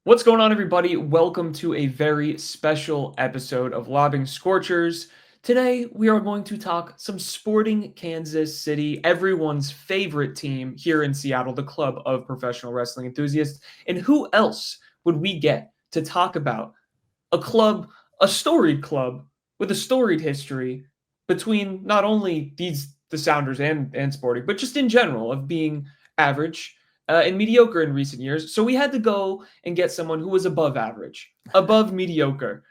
What's going on, everybody? Welcome to a very special episode of Lobbing Scorchers. Today, we are going to talk some Sporting Kansas City, everyone's favorite team here in Seattle, the club of professional wrestling enthusiasts. And who else would we get to talk about a club, a storied club with a storied history between not only the Sounders and Sporting, but just in general of being average and mediocre in recent years. So we had to go and get someone who was above average, above mediocre.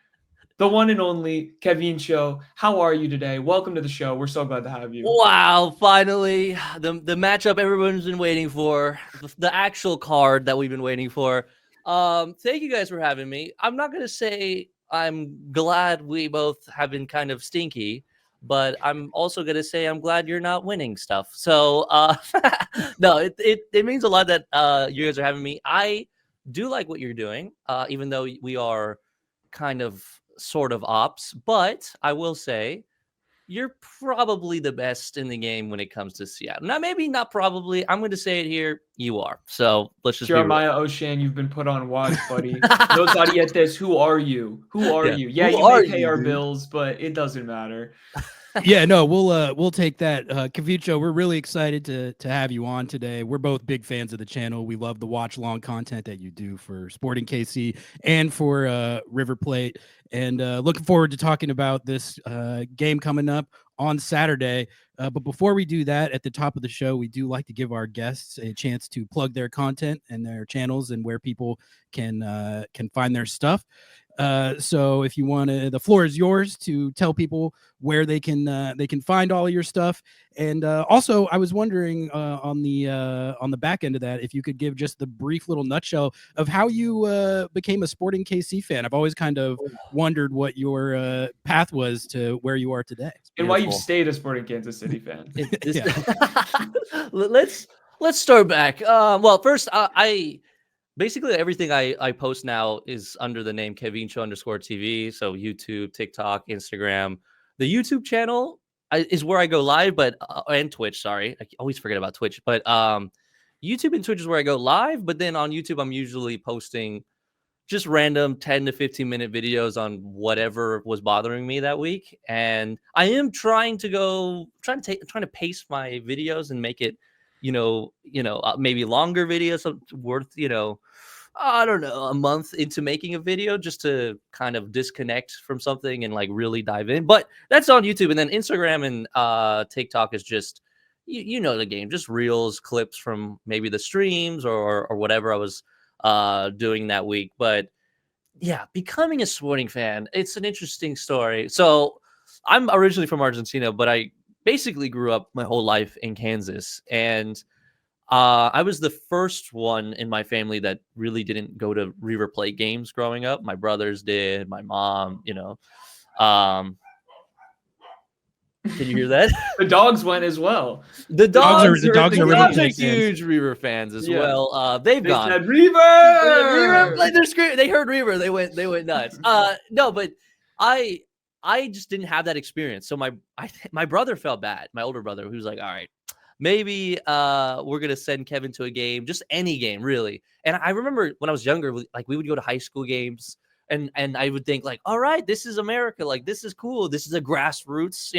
The one and only Kevin Cho. How are you today? Welcome to the show. We're so glad to have you. Wow, finally, the matchup everyone's been waiting for, the actual card that we've been waiting for. Thank you guys for having me. I'm not going to say I'm glad we both have been kind of stinky, but I'm also going to say I'm glad you're not winning stuff. So, no, it means a lot that you guys are having me. I do like what you're doing, even though we are kind of sort of ops, but I will say you're probably the best in the game when it comes to Seattle. Now, maybe not probably. I'm going to say it here. You are. So let's just be real. Jeremiah O'Shane, you've been put on watch, buddy. No This. Who are you? Who are you? Yeah, Who you may are pay you, our dude? bills, but it doesn't matter. Yeah, no, we'll take that. Kavicho, we're really excited to have you on today. We're both big fans of the channel. We love the watch long content that you do for Sporting KC and for River Plate. And looking forward to talking about this game coming up on Saturday. But before we do that, at the top of the show, we do like to give our guests a chance to plug their content and their channels and where people can find their stuff. So if you want to, the floor is yours to tell people where they can find all of your stuff. And also, I was wondering on the back end of that, if you could give just the brief little nutshell of how you became a Sporting KC fan. I've always kind of wondered what your path was to where you are today. And why you stayed a Sporting Kansas City fan. Let's start back. Well, first, I basically everything I post now is under the name KevinCho_TV. So YouTube, TikTok, Instagram. The YouTube channel is where I go live, but and Twitch. Sorry, I always forget about Twitch. But YouTube and Twitch is where I go live. But then on YouTube, I'm usually posting just random 10 to 15 minute videos on whatever was bothering me that week. And I am trying to pace my videos and make it, maybe longer videos worth, I don't know, a month into making a video just to kind of disconnect from something and like really dive in. But that's on YouTube. And then Instagram and TikTok is just, you know, the game, just reels, clips from maybe the streams or whatever I was doing that week. But yeah, becoming a Sporting fan, it's an interesting story. So I'm originally from Argentina, but I basically grew up my whole life in Kansas. And I was the first one in my family that really didn't go to River Plate games growing up. My brothers did, my mom, can you hear that? The dogs went as well. The dogs are huge huge River fans as well. They gone. Said River. Like they're screaming. They heard River. They went nuts. No, but I just didn't have that experience. So my brother felt bad. My older brother, who was like, all right, maybe we're gonna send Kevin to a game, just any game, really. And I remember when I was younger, like we would go to high school games. And I would think like, all right, this is America. Like, this is cool. This is a grassroots,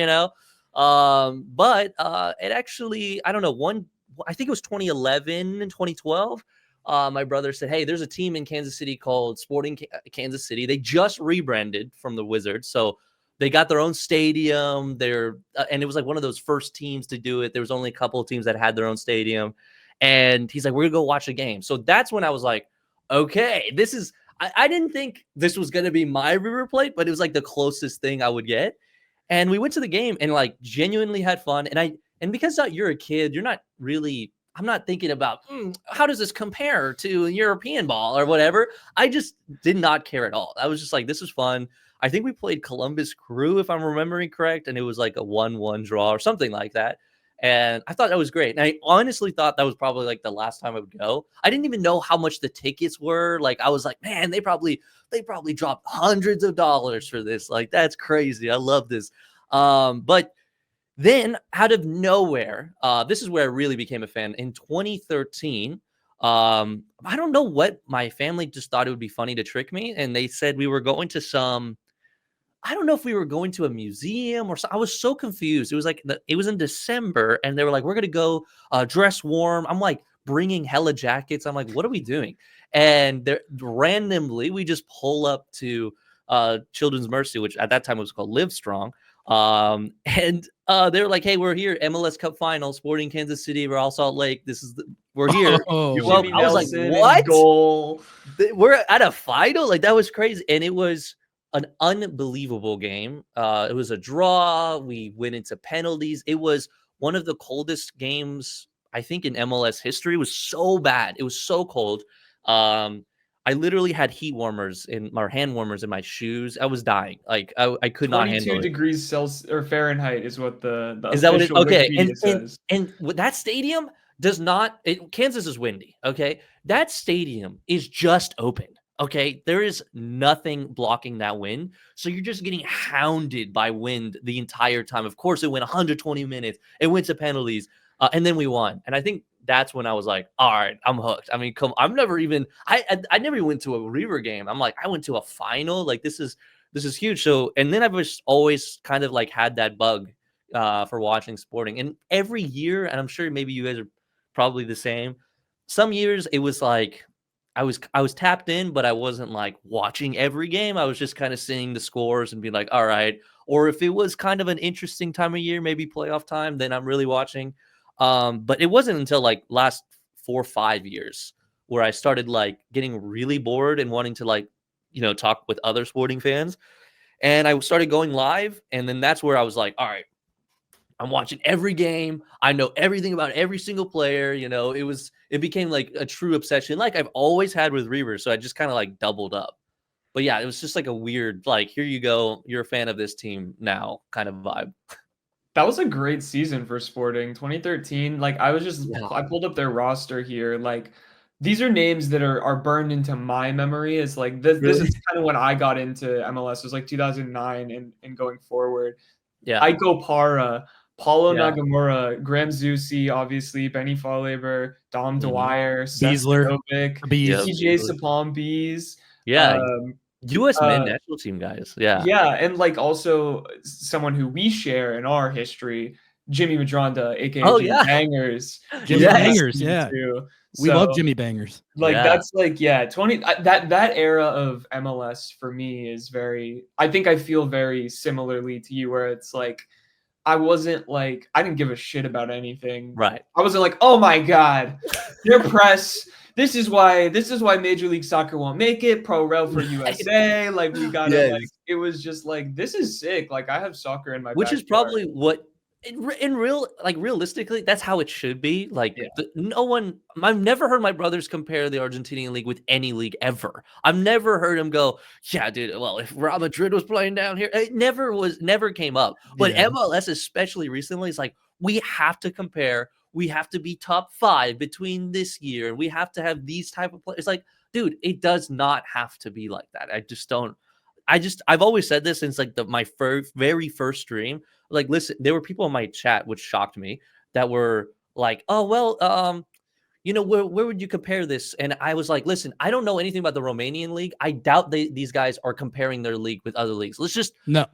But it actually, I don't know, I think it was 2011 and 2012. My brother said, hey, there's a team in Kansas City called Sporting Kansas City. They just rebranded from the Wizards. So they got their own stadium. And it was like one of those first teams to do it. There was only a couple of teams that had their own stadium. And he's like, we're going to go watch a game. So that's when I was like, okay, this is... I didn't think this was going to be my River Plate, but it was like the closest thing I would get. And we went to the game and like genuinely had fun. And because you're a kid, you're not really, I'm not thinking about how does this compare to European ball or whatever. I just did not care at all. I was just like, this is fun. I think we played Columbus Crew, if I'm remembering correct. And it was like a 1-1 draw or something like that. And I thought that was great. And I honestly thought that was probably like the last time I would go. I didn't even know how much the tickets were. Like, I was like, man, they probably dropped hundreds of dollars for this. Like, that's crazy. I love this. But then out of nowhere, this is where I really became a fan. In 2013, I don't know what my family just thought it would be funny to trick me, and they said we were going to some. I don't know if we were going to a museum or so. I was so confused. It was like it was in December, and they were like, "We're gonna go dress warm." I'm like bringing hella jackets. I'm like, "What are we doing?" And there randomly we just pull up to Children's Mercy, which at that time was called Live Strong. And they were like, "Hey, we're here, MLS Cup Final, Sporting Kansas City, Real Salt Lake. We're here." Oh, Well, Jimmy I was like, Nelson in "What? goal. We're at a final?" Like that was crazy, and it was an unbelievable game. It was a draw. We went into penalties. It was one of the coldest games I think in MLS history. It was so bad. It was so cold. I literally had heat warmers or hand warmers in my shoes. I was dying. Like I could not 22 handle it. degrees Celsius or Fahrenheit is what the Is that what it? official Okay, Wikipedia says. and with that stadium does not. Kansas is windy. Okay, that stadium is just open. Okay, there is nothing blocking that wind, so you're just getting hounded by wind the entire time. Of course, it went 120 minutes. It went to penalties, and then we won. And I think that's when I was like, "All right, I'm hooked." I mean, come, I've never even I never even went to a River game. I'm like, I went to a final. Like this is huge. So, and then I've just always kind of like had that bug for watching sporting. And every year, and I'm sure maybe you guys are probably the same. Some years it was like I was tapped in, but I wasn't like watching every game. I was just kind of seeing the scores and be like, all right. Or if it was kind of an interesting time of year, maybe playoff time, then I'm really watching. But it wasn't until like last 4 or 5 years where I started like getting really bored and wanting to like, talk with other sporting fans. And I started going live. And then that's where I was like, all right, I'm watching every game. I know everything about every single player. It became like a true obsession, like I've always had with Reavers. So I just kind of like doubled up. But yeah, it was just like a weird, like, here you go, you're a fan of this team now kind of vibe. That was a great season for Sporting. 2013, like Yeah. I pulled up their roster here. Like these are names that are burned into my memory. It's like this Really? is kind of when I got into MLS. It was like 2009 and going forward. Yeah. Aiko Para, Paulo Yeah. Nagamura, Graham Zusi, obviously, Benny Faulhaber, Dom Mhm. Dwyer, Beasler, Sestanovic, Bees. Yep. TJ Sapong Bees. Yeah. US men Uh, national team guys. Yeah. yeah, and like also someone who we share in our history, Jimmy Madronda, aka Oh, Jimmy yeah. Bangers, Jimmy was on this Bangers, team yeah. too. We So love Jimmy Bangers. like Yeah. that's like 20 that era of MLS for me is very I think I feel very similarly to you where it's like I didn't give a shit about anything. Right. I wasn't like, "Oh my god, their press. This is why Major League Soccer won't make it. Pro Rel for USA. Like we gotta Yes. like." It was just like, "This is sick." Like I have soccer in my Which is backyard. probably what in realistically, that's how it should be. Like Yeah. no one, I've never heard my brothers compare the Argentinian league with any league ever. I've never heard him go, yeah, dude. Well, if Real Madrid was playing down here, it never came up. But Yeah. MLS, especially recently, is like we have to compare. We have to be top 5 between this year, and we have to have these type of players. It's like, dude, it does not have to be like that. I just don't. I've always said this since like my very first stream. Like, listen, there were people in my chat which shocked me that were like, "Oh well, where would you compare this?" And I was like, "Listen, I don't know anything about the Romanian league. I doubt these guys are comparing their league with other leagues. Let's just No.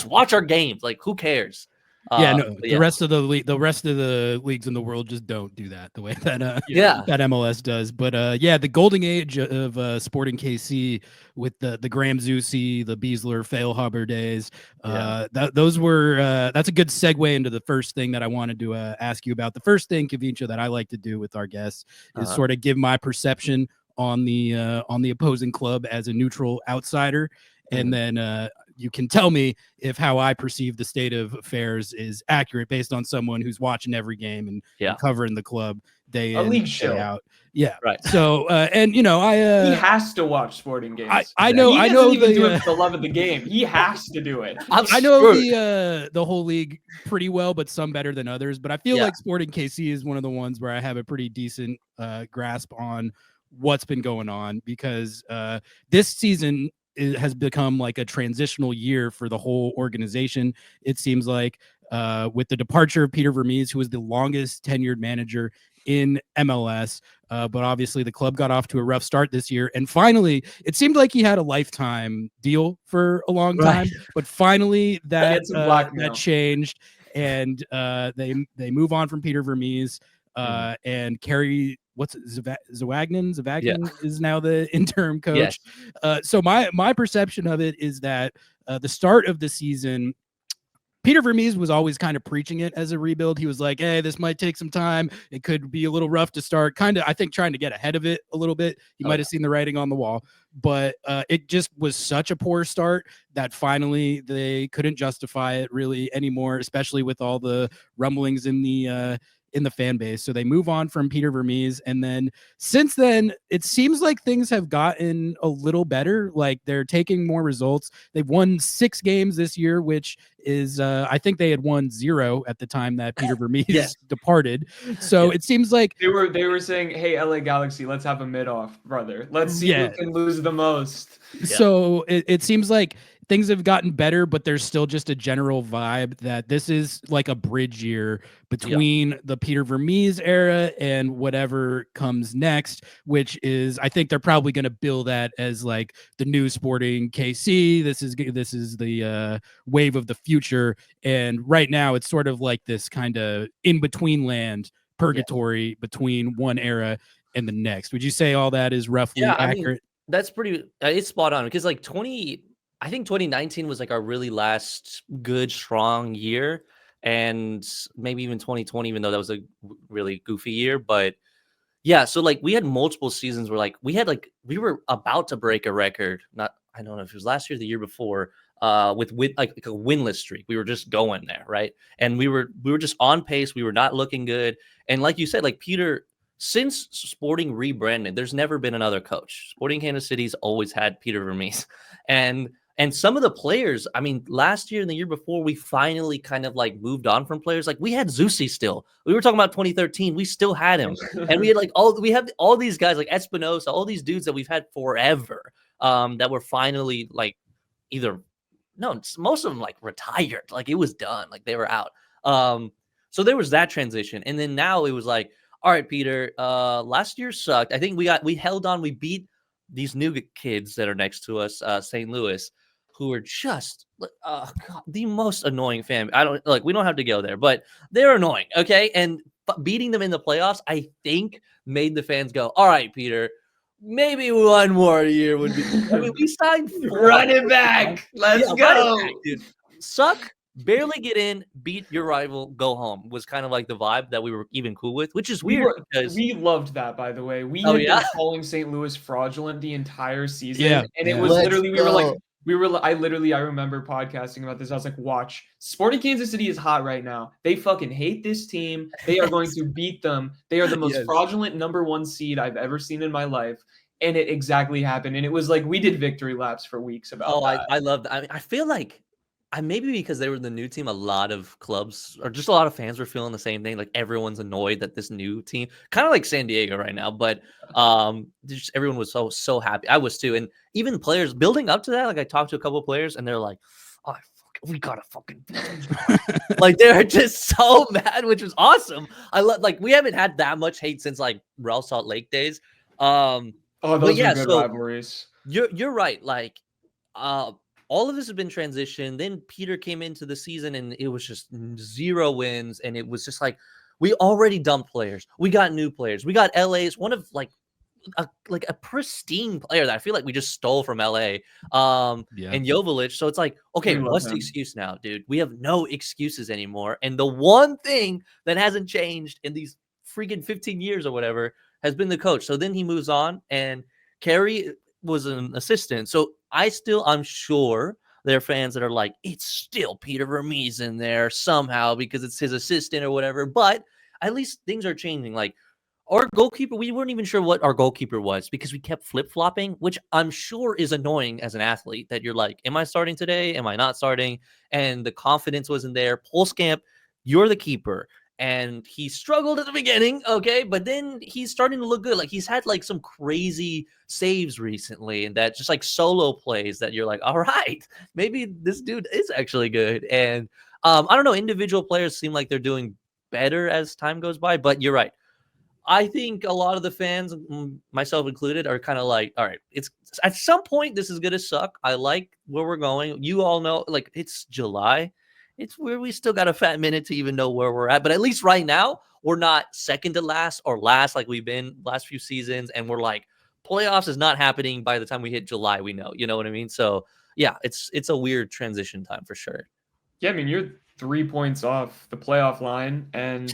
watch our games. Like, who cares?" Yeah, no. But The rest of the leagues in the world just don't do that the way that Yeah. that MLS does. But yeah, the golden age of Sporting KC with the Graham Zusi, the Beasler, Failhaber days. Those were that's a good segue into the first thing that I wanted to ask you about. The first thing, Kavincha, that I like to do with our guests is sort of give my perception on the opposing club as a neutral outsider, and then you can tell me if how I perceive the state of affairs is accurate based on someone who's watching every game and covering the club day A in, league day show. out. Yeah. Right. So, and he has to watch sporting games. I know. He I doesn't know even do it for the love of the game. He has to do it. I know the whole league pretty well, but some better than others. But I feel like Sporting KC is one of the ones where I have a pretty decent grasp on what's been going on, because this season has become like a transitional year for the whole organization. It seems like with the departure of Peter Vermees, who was the longest tenured manager in MLS. But obviously the club got off to a rough start this year. And finally, it seemed like he had a lifetime deal for a long time, but finally that changed. And they move on from Peter Vermees, and Kerry, Zawagnin is now the interim coach. So my perception of it is that the start of the season, Peter Vermees was always kind of preaching it as a rebuild. He was like, hey, this might take some time. It could be a little rough to start. Kind of, I think, trying to get ahead of it a little bit. He might have seen the writing on the wall. But it just was such a poor start that finally they couldn't justify it really anymore, especially with all the rumblings in the fan base. So they move on from Peter Vermees. And then since then, it seems like things have gotten a little better. Like they're taking more results. They've won 6 games this year, which is, I think they had won 0 at the time that Peter Vermees departed. So it seems like they were saying, hey, LA Galaxy, let's have a mid-off, brother. Let's see who can lose the most. So it seems like things have gotten better, but there's still just a general vibe that this is like a bridge year between the Peter Vermees era and whatever comes next, which is, I think they're probably going to bill that as like the new Sporting KC. This is the wave of the future. And right now it's sort of like this kind of in between land purgatory between one era and the next. Would you say all that is roughly accurate? I mean, that's pretty, it's spot on, because like I think 2019 was like our really last good, strong year. And maybe even 2020, even though that was a really goofy year. But yeah, so like we had multiple seasons where like we were about to break a record. I don't know if it was last year or the year before, with like a winless streak. We were just going there, right? And we were just on pace. We were not looking good. And like you said, like Peter, since Sporting rebranded, there's never been another coach. Sporting Kansas City's always had Peter Vermees. And some of the players, I mean, last year and the year before, we finally kind of like moved on from players. Like we had Zusi still. We were talking about 2013. We still had him. And we had all these guys like Espinosa, all these dudes that we've had forever, that were finally like most of them like retired. Like it was done. Like they were out. So there was that transition. And then now it was like, all right, Peter, last year sucked. I think we held on. We beat these new kids that are next to us, St. Louis, who are just the most annoying fan. We don't have to go there, but they're annoying. Okay. And beating them in the playoffs, I think made the fans go, all right, Peter, maybe one more year would be. I mean, we signed run it back. Let's go. Back, dude. Suck. Barely get in, beat your rival, go home was kind of like the vibe that we were even cool with, which is weird because we loved that, by the way. We had been calling St. Louis fraudulent the entire season. And it was literally, I remember podcasting about this. I was like, watch, Sporting Kansas City is hot right now. They fucking hate this team. They are going to beat them. They are the most fraudulent number 1 seed I've ever seen in my life. And it exactly happened. And it was like, we did victory laps for weeks about that. I love that. I mean, I feel like maybe because they were the new team, a lot of clubs or just a lot of fans were feeling the same thing. Like everyone's annoyed that this new team, kind of like San Diego right now, but just everyone was so happy. I was too. And even players building up to that, like I talked to a couple of players and they're like, oh, we gotta fucking like they're just so mad, which was awesome. I love, like, we haven't had that much hate since like Real Salt Lake days. Those are good rivalries. You're right. Like, all of this has been transition. Then Peter came into the season and it was just 0 wins. And it was just like, we already dumped players. We got new players. We got LA's one of like a pristine player that I feel like we just stole from LA, and Joveljić. So it's like, okay, what's the excuse now, dude? We have no excuses anymore. And the one thing that hasn't changed in these freaking 15 years or whatever has been the coach. So then he moves on and Kerry was an assistant. So I'm sure there are fans that are like, it's still Peter Vermees in there somehow because it's his assistant or whatever. But at least things are changing. Like our goalkeeper, we weren't even sure what our goalkeeper was because we kept flip-flopping, which I'm sure is annoying as an athlete that you're like, am I starting today? Am I not starting? And the confidence wasn't there. Polskamp, you're the keeper. And he struggled at the beginning, okay, but then he's starting to look good. Like he's had like some crazy saves recently, and that just like solo plays that you're like, all right, maybe this dude is actually good. And I don't know, individual players seem like they're doing better as time goes by, but you're right. I think a lot of the fans, myself included, are kind of like, all right, it's at some point this is gonna suck. I like where we're going. You all know, like it's July. It's where we still got a fat minute to even know where we're at. But at least right now, we're not second to last or last like we've been last few seasons, and we're like playoffs is not happening by the time we hit July. We know, you know what I mean? So yeah, it's a weird transition time for sure. Yeah, I mean, you're 3 points off the playoff line, and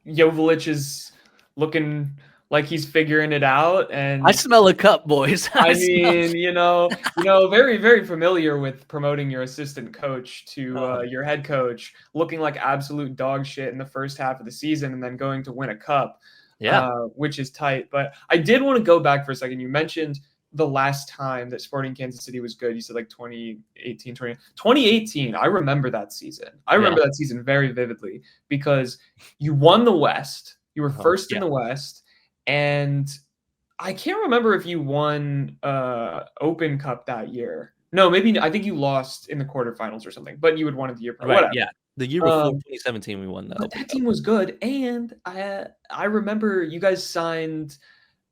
Joveljić is looking like he's figuring it out. And I smell a cup, boys. I smell- mean, very, very familiar with promoting your assistant coach to your head coach, looking like absolute dog shit in the first half of the season, and then going to win a cup, yeah, which is tight. But I did want to go back for a second. You mentioned the last time that Sporting Kansas City was good. You said like 2018. I remember that season. I remember that season very vividly because you won the West. You were first in the West, and I can't remember if you won Open Cup that year. No, maybe I think you lost in the quarterfinals or something, but you had won it the year prior. right. Whatever. Yeah, the year before 2017, we won the But Open that Cup. team was good, and I remember you guys signed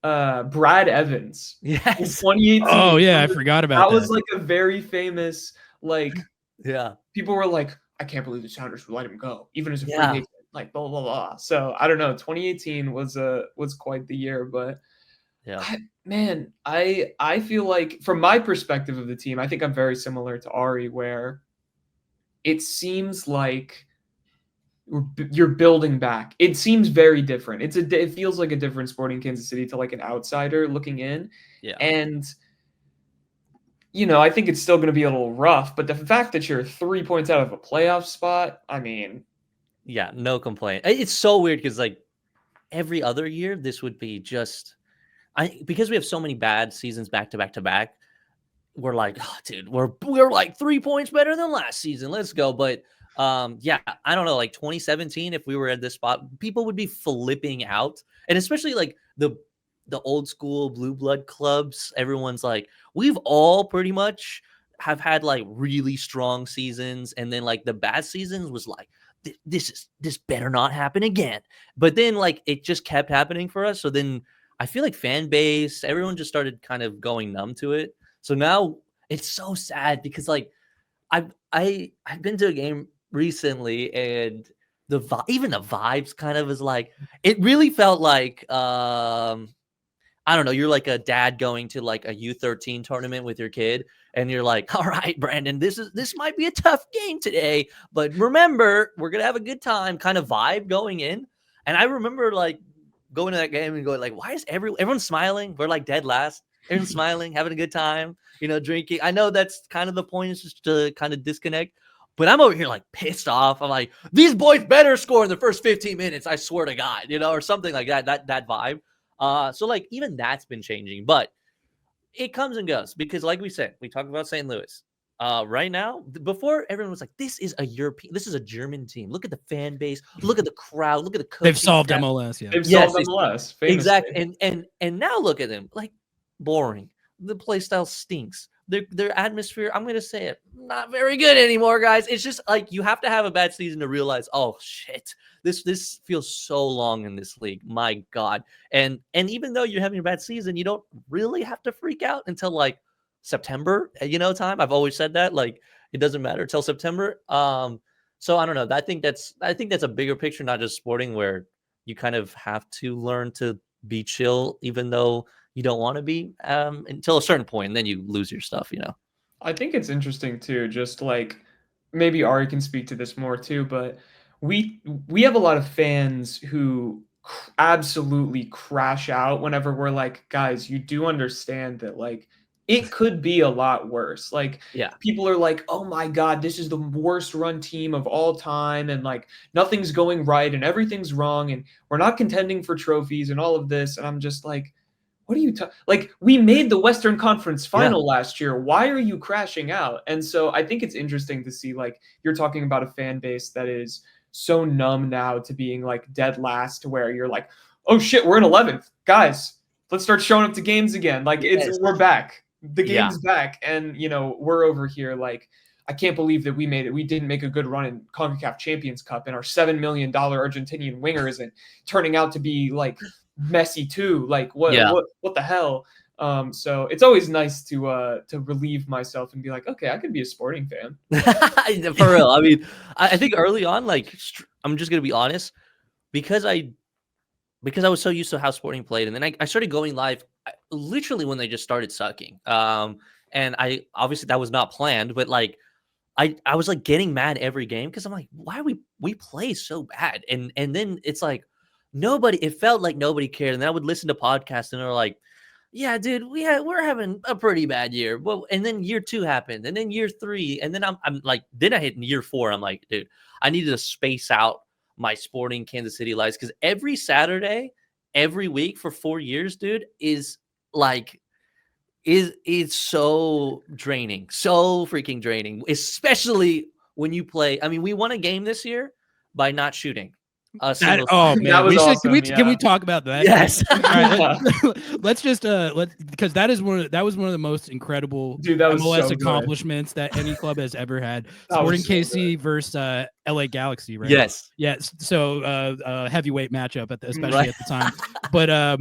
Brad Evans in Yes. 2018. Oh yeah, I forgot about that. That was like a very famous, like, Yeah. people were like, I can't believe the Sounders would let him go, even as a free Yeah. agent, like blah blah blah. So I don't know. 2018 was quite the year, but Yeah. I feel like from my perspective of the team, I think I'm very similar to Ari, where it seems like you're building back. It seems very different. It feels like a different Sporting Kansas City to like an outsider looking in. Yeah. And I think it's still going to be a little rough, but the fact that you're 3 points out of a playoff spot, I mean, Yeah, no complaint. It's so weird because like every other year, this would be just because we have so many bad seasons back to back to back. We're like, oh, dude, we're like 3 points better than last season. Let's go. But yeah, I don't know. Like 2017, if we were at this spot, people would be flipping out, and especially like the old school blue blood clubs. Everyone's like, we've all pretty much have had like really strong seasons, and then like the bad seasons was like, this better not happen again. But then like it just kept happening for us. So then I feel like fan base, everyone just started kind of going numb to it. So now it's so sad because like I've been to a game recently, and even the vibes kind of is like, it really felt like I don't know, you're like a dad going to like a U13 tournament with your kid, and you're like, all right, Brandon, this might be a tough game today, but remember, we're gonna have a good time kind of vibe going in. And I remember like going to that game and going like, why is everyone smiling? We're like dead last. Everyone's smiling, having a good time, drinking. I know that's kind of the point, is just to kind of disconnect. But I'm over here like pissed off. I'm like, these boys better score in the first 15 minutes. I swear to God, or something like that. That vibe. So like even that's been changing, but it comes and goes because, like we said, we talked about St. Louis. Right now, before everyone was like, this is a German team. Look at the fan base. Look at the crowd. Look at the coaching. They've solved staff. MLS. Yeah, they've solved MLS. Famously. Exactly. And now look at them, like boring. The play style stinks. Their atmosphere, I'm gonna say it, not very good anymore, guys. It's just like you have to have a bad season to realize, oh shit, this feels so long in this league. My God. And even though you're having a bad season, you don't really have to freak out until like September, time. I've always said that. Like it doesn't matter until September. So I don't know. I think that's a bigger picture, not just sporting, where you kind of have to learn to be chill, even though you don't want to be, until a certain point, and then you lose your stuff. I think it's interesting too, just like maybe Ari can speak to this more too, but we have a lot of fans who absolutely crash out whenever we're like, guys, you do understand that like it could be a lot worse. Like Yeah. people are like, oh my God, this is the worst run team of all time, and like nothing's going right and everything's wrong, and we're not contending for trophies and all of this. And I'm just like, what are you like? We made the Western Conference final last year. Why are you crashing out? And so I think it's interesting to see, like, you're talking about a fan base that is so numb now to being like dead last, to where you're like, oh shit, we're in 11th, guys. Let's start showing up to games again. Like we're back. The game's back, and we're over here like, I can't believe that we made it. We didn't make a good run in CONCACAF Champions Cup, and our $7 million Argentinian winger isn't turning out to be like Messi too. Like Yeah. what the hell? So it's always nice to relieve myself and be like, okay, I can be a sporting fan. For real. I mean, I think early on, like, I'm just gonna be honest, because I was so used to how Sporting played, and then I started going live literally when they just started sucking. And I obviously that was not planned, but like I was like getting mad every game because I'm like, why are we play so bad? And then it's like nobody. It felt like nobody cared, and then I would listen to podcasts, and they're like, yeah, dude, we're having a pretty bad year. Well, and then year 2 happened, and then year 3, and then I'm like, then I hit year 4. I'm like, dude, I needed to space out my Sporting Kansas City lives because every Saturday, every week for 4 years, dude, is like it's so draining, so freaking draining, especially when you play. I mean, we won a game this year by not shooting a single shot. Oh man, That was awesome, can we talk about that? Yes. All right, let's just because that was one of the most incredible Dude, that was MLS so good. accomplishments that any club has ever had. That was Sporting so KC versus LA Galaxy, right? Yes. Yes. So heavyweight matchup especially Right. at the time. But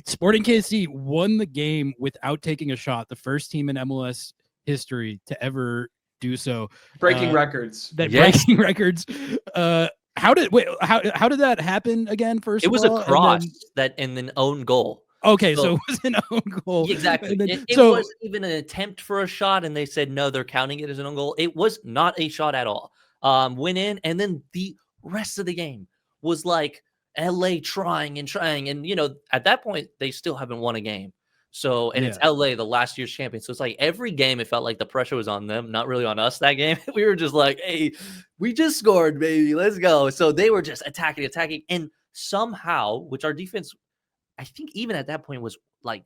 Sporting KC won the game without taking a shot. The first team in MLS history to ever do so. Breaking records. Breaking records. How did that happen again? First, It was of a all? cross and then own goal. Okay, so it was an own goal. Exactly. Then, It wasn't even an attempt for a shot, and they said no, they're counting it as an own goal. It was not a shot at all. Went in, and then the rest of the game was like LA trying, and at that point they still haven't won a game. So, and it's LA, the last year's champion. So it's like every game it felt like the pressure was on them, not really on us that game. We were just like, hey, we just scored, baby. Let's go. So they were just attacking. And somehow, which our defense, I think even at that point was like,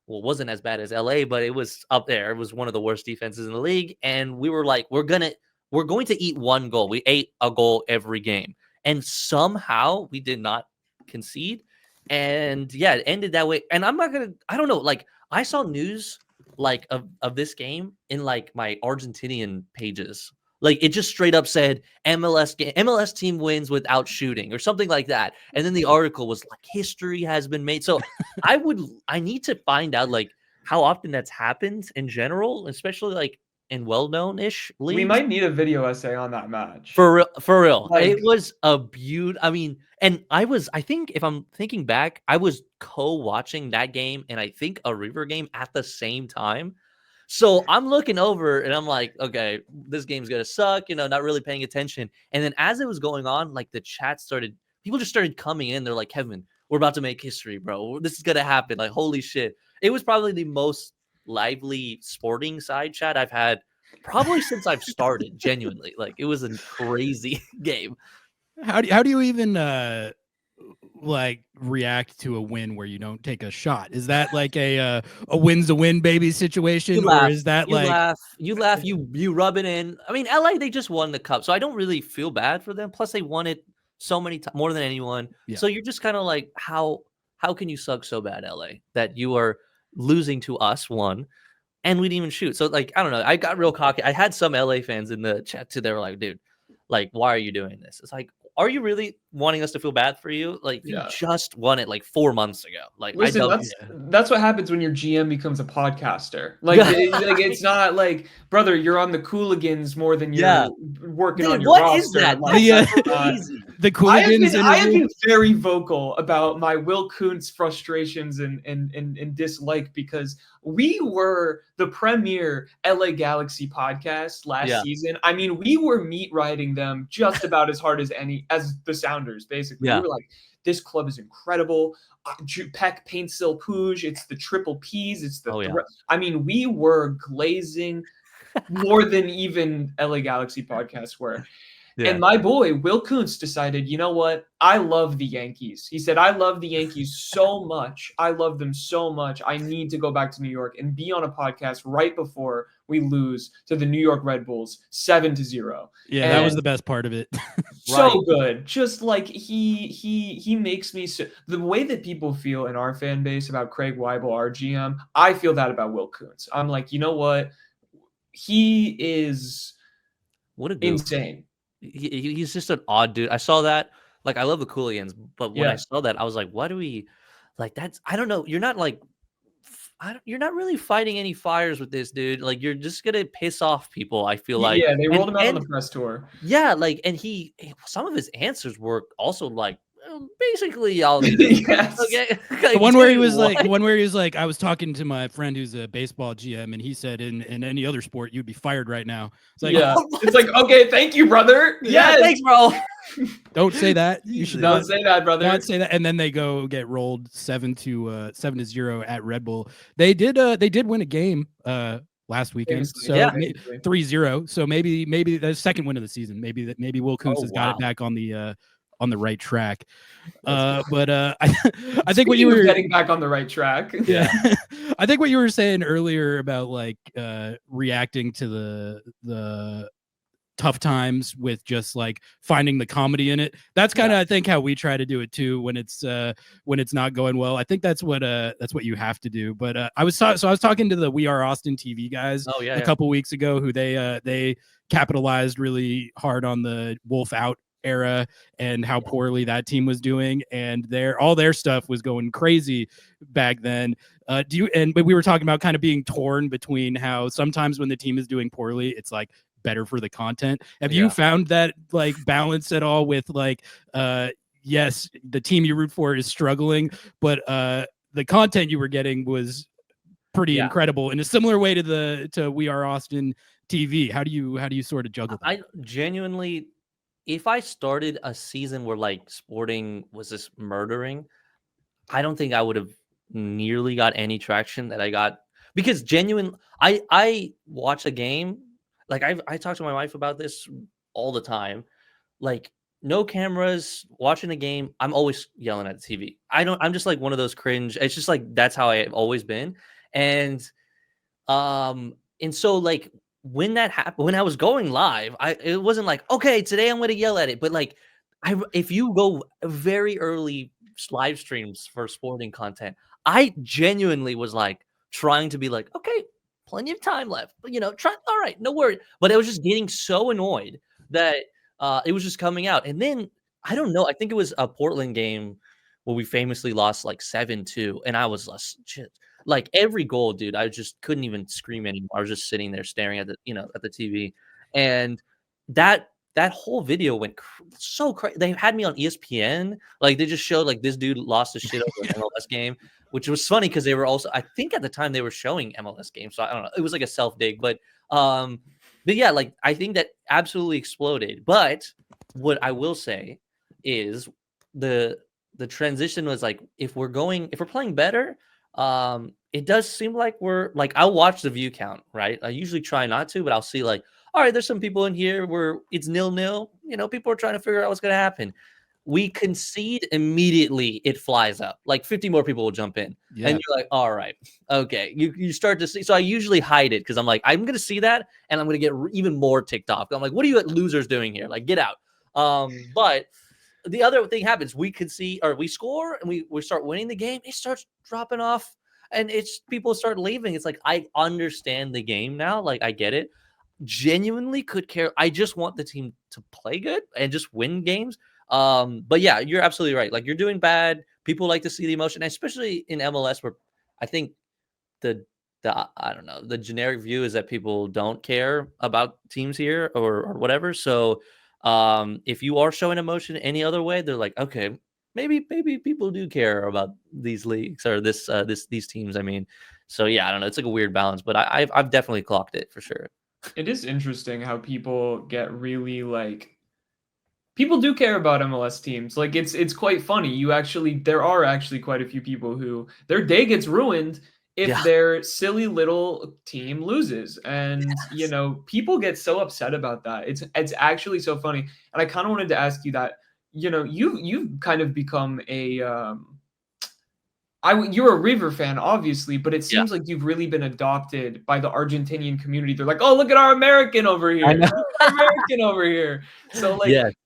well, it wasn't as bad as LA, but it was up there. It was one of the worst defenses in the league. And we were like, we're going to eat one goal. We ate a goal every game. And somehow we did not concede. And yeah, it ended that way. And I don't know, like I saw news like of this game in like my Argentinian pages. Like it just straight up said MLS team wins without shooting or something like that. And then the article was like history has been made. So I need to find out like how often that's happened in general, especially like in well-known-ish leagues. We might need a video essay on that match. For real. Like, it was a beaut. I mean, and I think if I'm thinking back, I was co-watching that game and I think a River game at the same time. So I'm looking over and I'm like, okay, this game's gonna suck, not really paying attention. And then as it was going on, like the chat people just started coming in. They're like, Kevin, we're about to make history, bro. This is gonna happen. Like, holy shit. It was probably the most lively sporting side chat I've had probably since I've started. Genuinely, like it was a crazy game. How do you even like react to a win where you don't take a shot? Is that like a win's a win baby situation, or is that you laugh, you rub it in? I mean, LA, they just won the cup, so I don't really feel bad for them. Plus, they won it so many times, more than anyone. Yeah. So you're just kind of like, how can you suck so bad, LA, that you are losing to us one, and we didn't even shoot? So like, I don't know. I got real cocky. I had some LA fans in the chat too. They were like, dude, like, why are you doing this? It's like, are you really wanting us to feel bad for you? Like, you just won it like 4 months ago. Like, listen, that's what happens when your GM becomes a podcaster. Like, it's not like, brother, you're on the Cooligans more than you're working on your roster. What is that? Like, the Cooligans. I have been very vocal about my Will Kuntz frustrations and dislike, because we were the premier LA Galaxy podcast last season. I mean, we were meat riding them just about as hard as the Sounders, basically. We were like, this club is incredible. Peck Paintsil Puig, it's the triple P's, it's the I mean, we were glazing more than even LA Galaxy podcasts were. Yeah. And my boy, Will Kuntz, decided, you know what? I love the Yankees. He said, I love the Yankees so much. I love them so much. I need to go back to New York and be on a podcast right before we lose to the New York Red Bulls 7-0. Yeah, and that was the best part of it. So good. Just like he makes me so, the way that people feel in our fan base about Craig Weibel, our GM, I feel that about Will Kuntz. I'm like, you know what? He is what a insane. He's just an odd dude. I saw that. Like, I love the Cooligans, but when I saw that, I was like, "What do we like?" That's I don't know. You're not like, you're not really fighting any fires with this, dude. Like, you're just gonna piss off people. I feel like, Yeah, they and rolled him out on the press tour. yeah, like, and some of his answers were also like, basically, I'll do this. Yes. Okay, The like, one where he dude, was like, what? the one where he was like, I was talking to my friend who's a baseball GM, and he said, in any other sport, you'd be fired right now. It's like, Yeah. What? It's like, okay, thank you, brother. Yeah, Yes. thanks, bro. don't say that. You should Don't say that, brother. not say that. And then they go get rolled 7-0 at Red Bull. They did win a game last weekend. Famously, So yeah. 3-0. So maybe the second win of the season. Maybe Will Kuntz Oh, has got it wow. back on the right track. That's But I think what you Speaking of were getting back on the right track. yeah. I think what you were saying earlier about like reacting to the tough times with just like finding the comedy in it. That's kind of I think how we try to do it too when it's not going well. I think that's what you have to do. But I was talking to the We Are Austin TV guys Oh, yeah, a couple weeks ago who they capitalized really hard on the Wolf Out era and how poorly that team was doing, and all their stuff was going crazy back then. But we were talking about kind of being torn between how sometimes when the team is doing poorly, it's like better for the content. Have you found that like balance at all with like yes, the team you root for is struggling, but the content you were getting was pretty incredible in a similar way to We Are Austin TV? How do you sort of juggle that? I genuinely, if I started a season where like sporting was just murdering, I don't think I would have nearly got any traction that I got, because I watch a game, like I talk to my wife about this all the time. Like, no cameras, watching a game, I'm always yelling at the TV. I'm just like one of those cringe. It's just like that's how I've always been. And and so like when that happened, when I was going live, it wasn't like, okay, today I'm gonna yell at it, but like if you go very early live streams for sporting content, I genuinely was like trying to be like, okay, plenty of time left, but try, all right, no worry. But I was just getting so annoyed that it was just coming out. And then I don't know, I think it was a Portland game where we famously lost like 7-2, and I was shit. Like every goal, dude, I just couldn't even scream anymore. I was just sitting there staring at the TV, and that whole video went so crazy. They had me on ESPN. Like they just showed like this dude lost his shit over an MLS game, which was funny because they were also, I think at the time they were showing MLS games. So I don't know. It was like a self dig, but yeah, like I think that absolutely exploded. But what I will say is the transition was like, if we're playing better, it does seem like we're like, I'll watch the view count, right? I usually try not to, but I'll see like, all right, there's some people in here where it's 0-0. People are trying to figure out what's going to happen. We concede immediately, it flies up. Like 50 more people will jump in. Yeah. And you're like, all right, okay. You start to see. So I usually hide it because I'm like, I'm going to see that and I'm going to get even more ticked off. I'm like, what are you losers doing here? Like, get out. But the other thing happens. We concede, or we score and we start winning the game. It starts dropping off and people start leaving. It's like, I understand the game now. Like, I get it. Genuinely could care. I just want the team to play good and just win games. But yeah, you're absolutely right. Like, you're doing bad. People like to see the emotion, especially in MLS, where I think the I don't know, the generic view is that people don't care about teams here or whatever. So if you are showing emotion any other way, they're like, okay, maybe people do care about these leagues or these teams. I mean, so yeah, I don't know. It's like a weird balance, but I've definitely clocked it for sure. It is interesting how people get really like, people do care about MLS teams. Like it's quite funny. There are actually quite a few people who their day gets ruined if Yeah. their silly little team loses. And people get so upset about that. It's actually so funny. And I kind of wanted to ask you that, you've kind of become you're a River fan, obviously, but it seems like you've really been adopted by the Argentinian community. They're like, oh, look at our American over here. Look at our American over here. So like,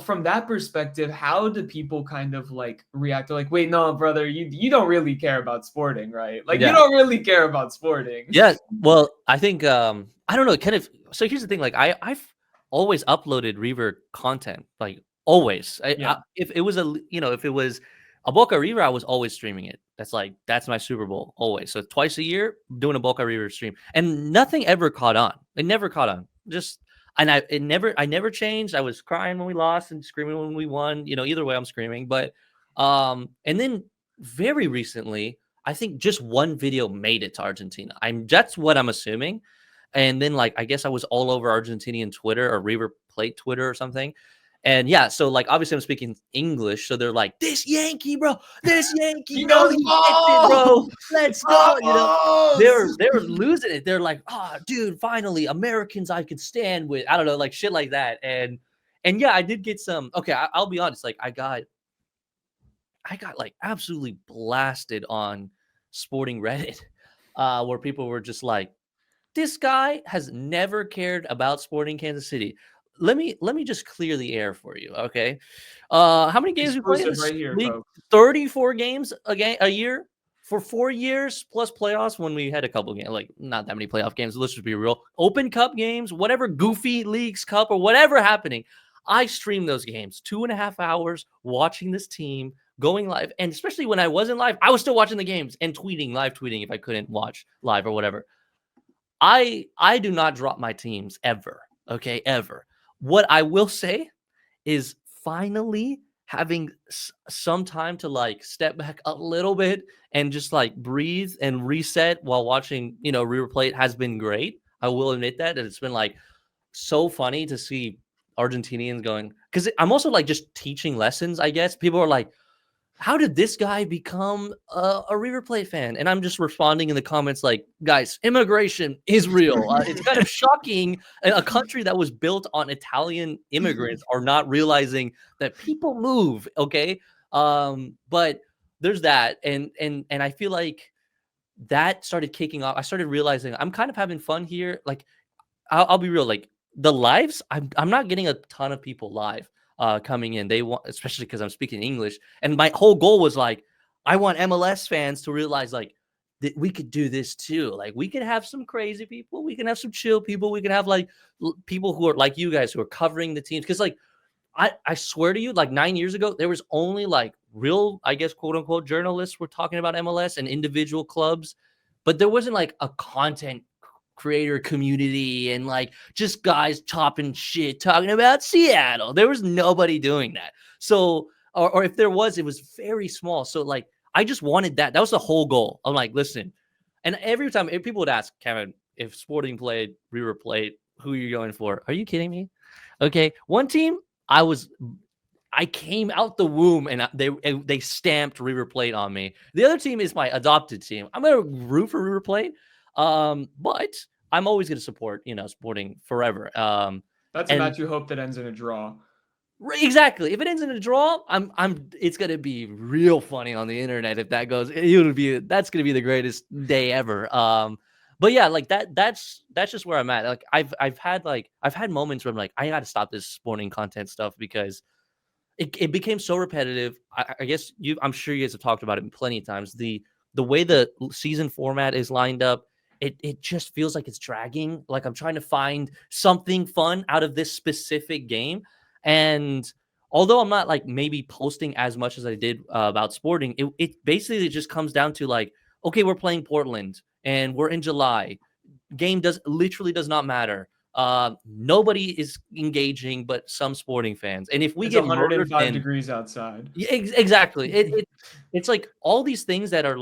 from that perspective, how do people kind of like react? They're like, wait, no, brother, you don't really care about sporting, right? Like, you don't really care about sporting. Yeah. Well, I think, I don't know, kind of. So here's the thing. Like I've always uploaded Reaver content, like Always. Yeah. If it was if it was a Boca River, I was always streaming it. That's my Super Bowl always. So twice a year, doing a Boca River stream, and nothing ever caught on. It never caught on. I never changed. I was crying when we lost and screaming when we won. Either way, I'm screaming. But and then very recently, I think just one video made it to Argentina. That's what I'm assuming. And then I guess I was all over Argentinian Twitter or River Plate Twitter or something. And yeah, so obviously I'm speaking English, so they're like, "This Yankee, bro, this Yankee, He bro, knows he gets ball! it, bro. Let's go!" Balls! They're losing it. They're like, "Ah, dude, finally Americans I could stand with." I don't know, shit like that. And yeah, I did get some. Okay, I'll be honest. I got absolutely blasted on Sporting Reddit, where people were just like, "This guy has never cared about Sporting Kansas City." Let me just clear the air for you, okay? How many games we play in Exclusive this right here, league? folks. 34 games a year for 4 years plus playoffs when we had a couple games, not that many playoff games. Let's just be real. Open Cup games, whatever goofy leagues cup or whatever happening. I streamed those games 2.5 hours watching this team going live. And especially when I wasn't live, I was still watching the games and live tweeting if I couldn't watch live or whatever. I do not drop my teams ever. Okay, ever. What I will say is finally having some time to step back a little bit and just breathe and reset while watching, River Plate has been great. I will admit that. And it's been so funny to see Argentinians going, because I'm also just teaching lessons, I guess. People are like, how did this guy become a River Plate fan? And I'm just responding in the comments guys, immigration is real. It's kind of shocking. A country that was built on Italian immigrants are not realizing that people move, okay? But there's that. And I feel like that started kicking off. I started realizing I'm kind of having fun here. I'll be real, the lives, I'm not getting a ton of people live. Coming in, they want, especially because I'm speaking English, and my whole goal was I want MLS fans to realize that we could do this too. We can have some crazy people, we can have some chill people, we can have people who are like you guys who are covering the teams. Because I swear to you, 9 years ago, there was only real, I guess, quote unquote journalists were talking about MLS and individual clubs, but there wasn't a content creator community and just guys chopping shit talking about Seattle. There was nobody doing that. So or if there was, it was very small. So I just wanted that. That was the whole goal. I'm listen. And every time if people would ask, Kevin, if Sporting played, River played, who are you going for? Are you kidding me? Okay. One team, I came out the womb and they stamped River Plate on me. The other team is my adopted team. I'm gonna root for River Plate. But I'm always going to support, Sporting forever. That's a match you hope that ends in a draw. Exactly. If it ends in a draw, it's going to be real funny on the internet if that goes. That's going to be the greatest day ever. But yeah, that's just where I'm at. I've had moments where I'm I got to stop this Sporting content stuff because it became so repetitive. I guess I'm sure you guys have talked about it plenty of times. The way the season format is lined up, it just feels like it's dragging. I'm trying to find something fun out of this specific game. And although I'm not maybe posting as much as I did about Sporting, it basically just comes down to okay, we're playing Portland and we're in July. Game literally does not matter. Nobody is engaging but some Sporting fans. And if we get 105 degrees outside. Exactly. It's all these things that are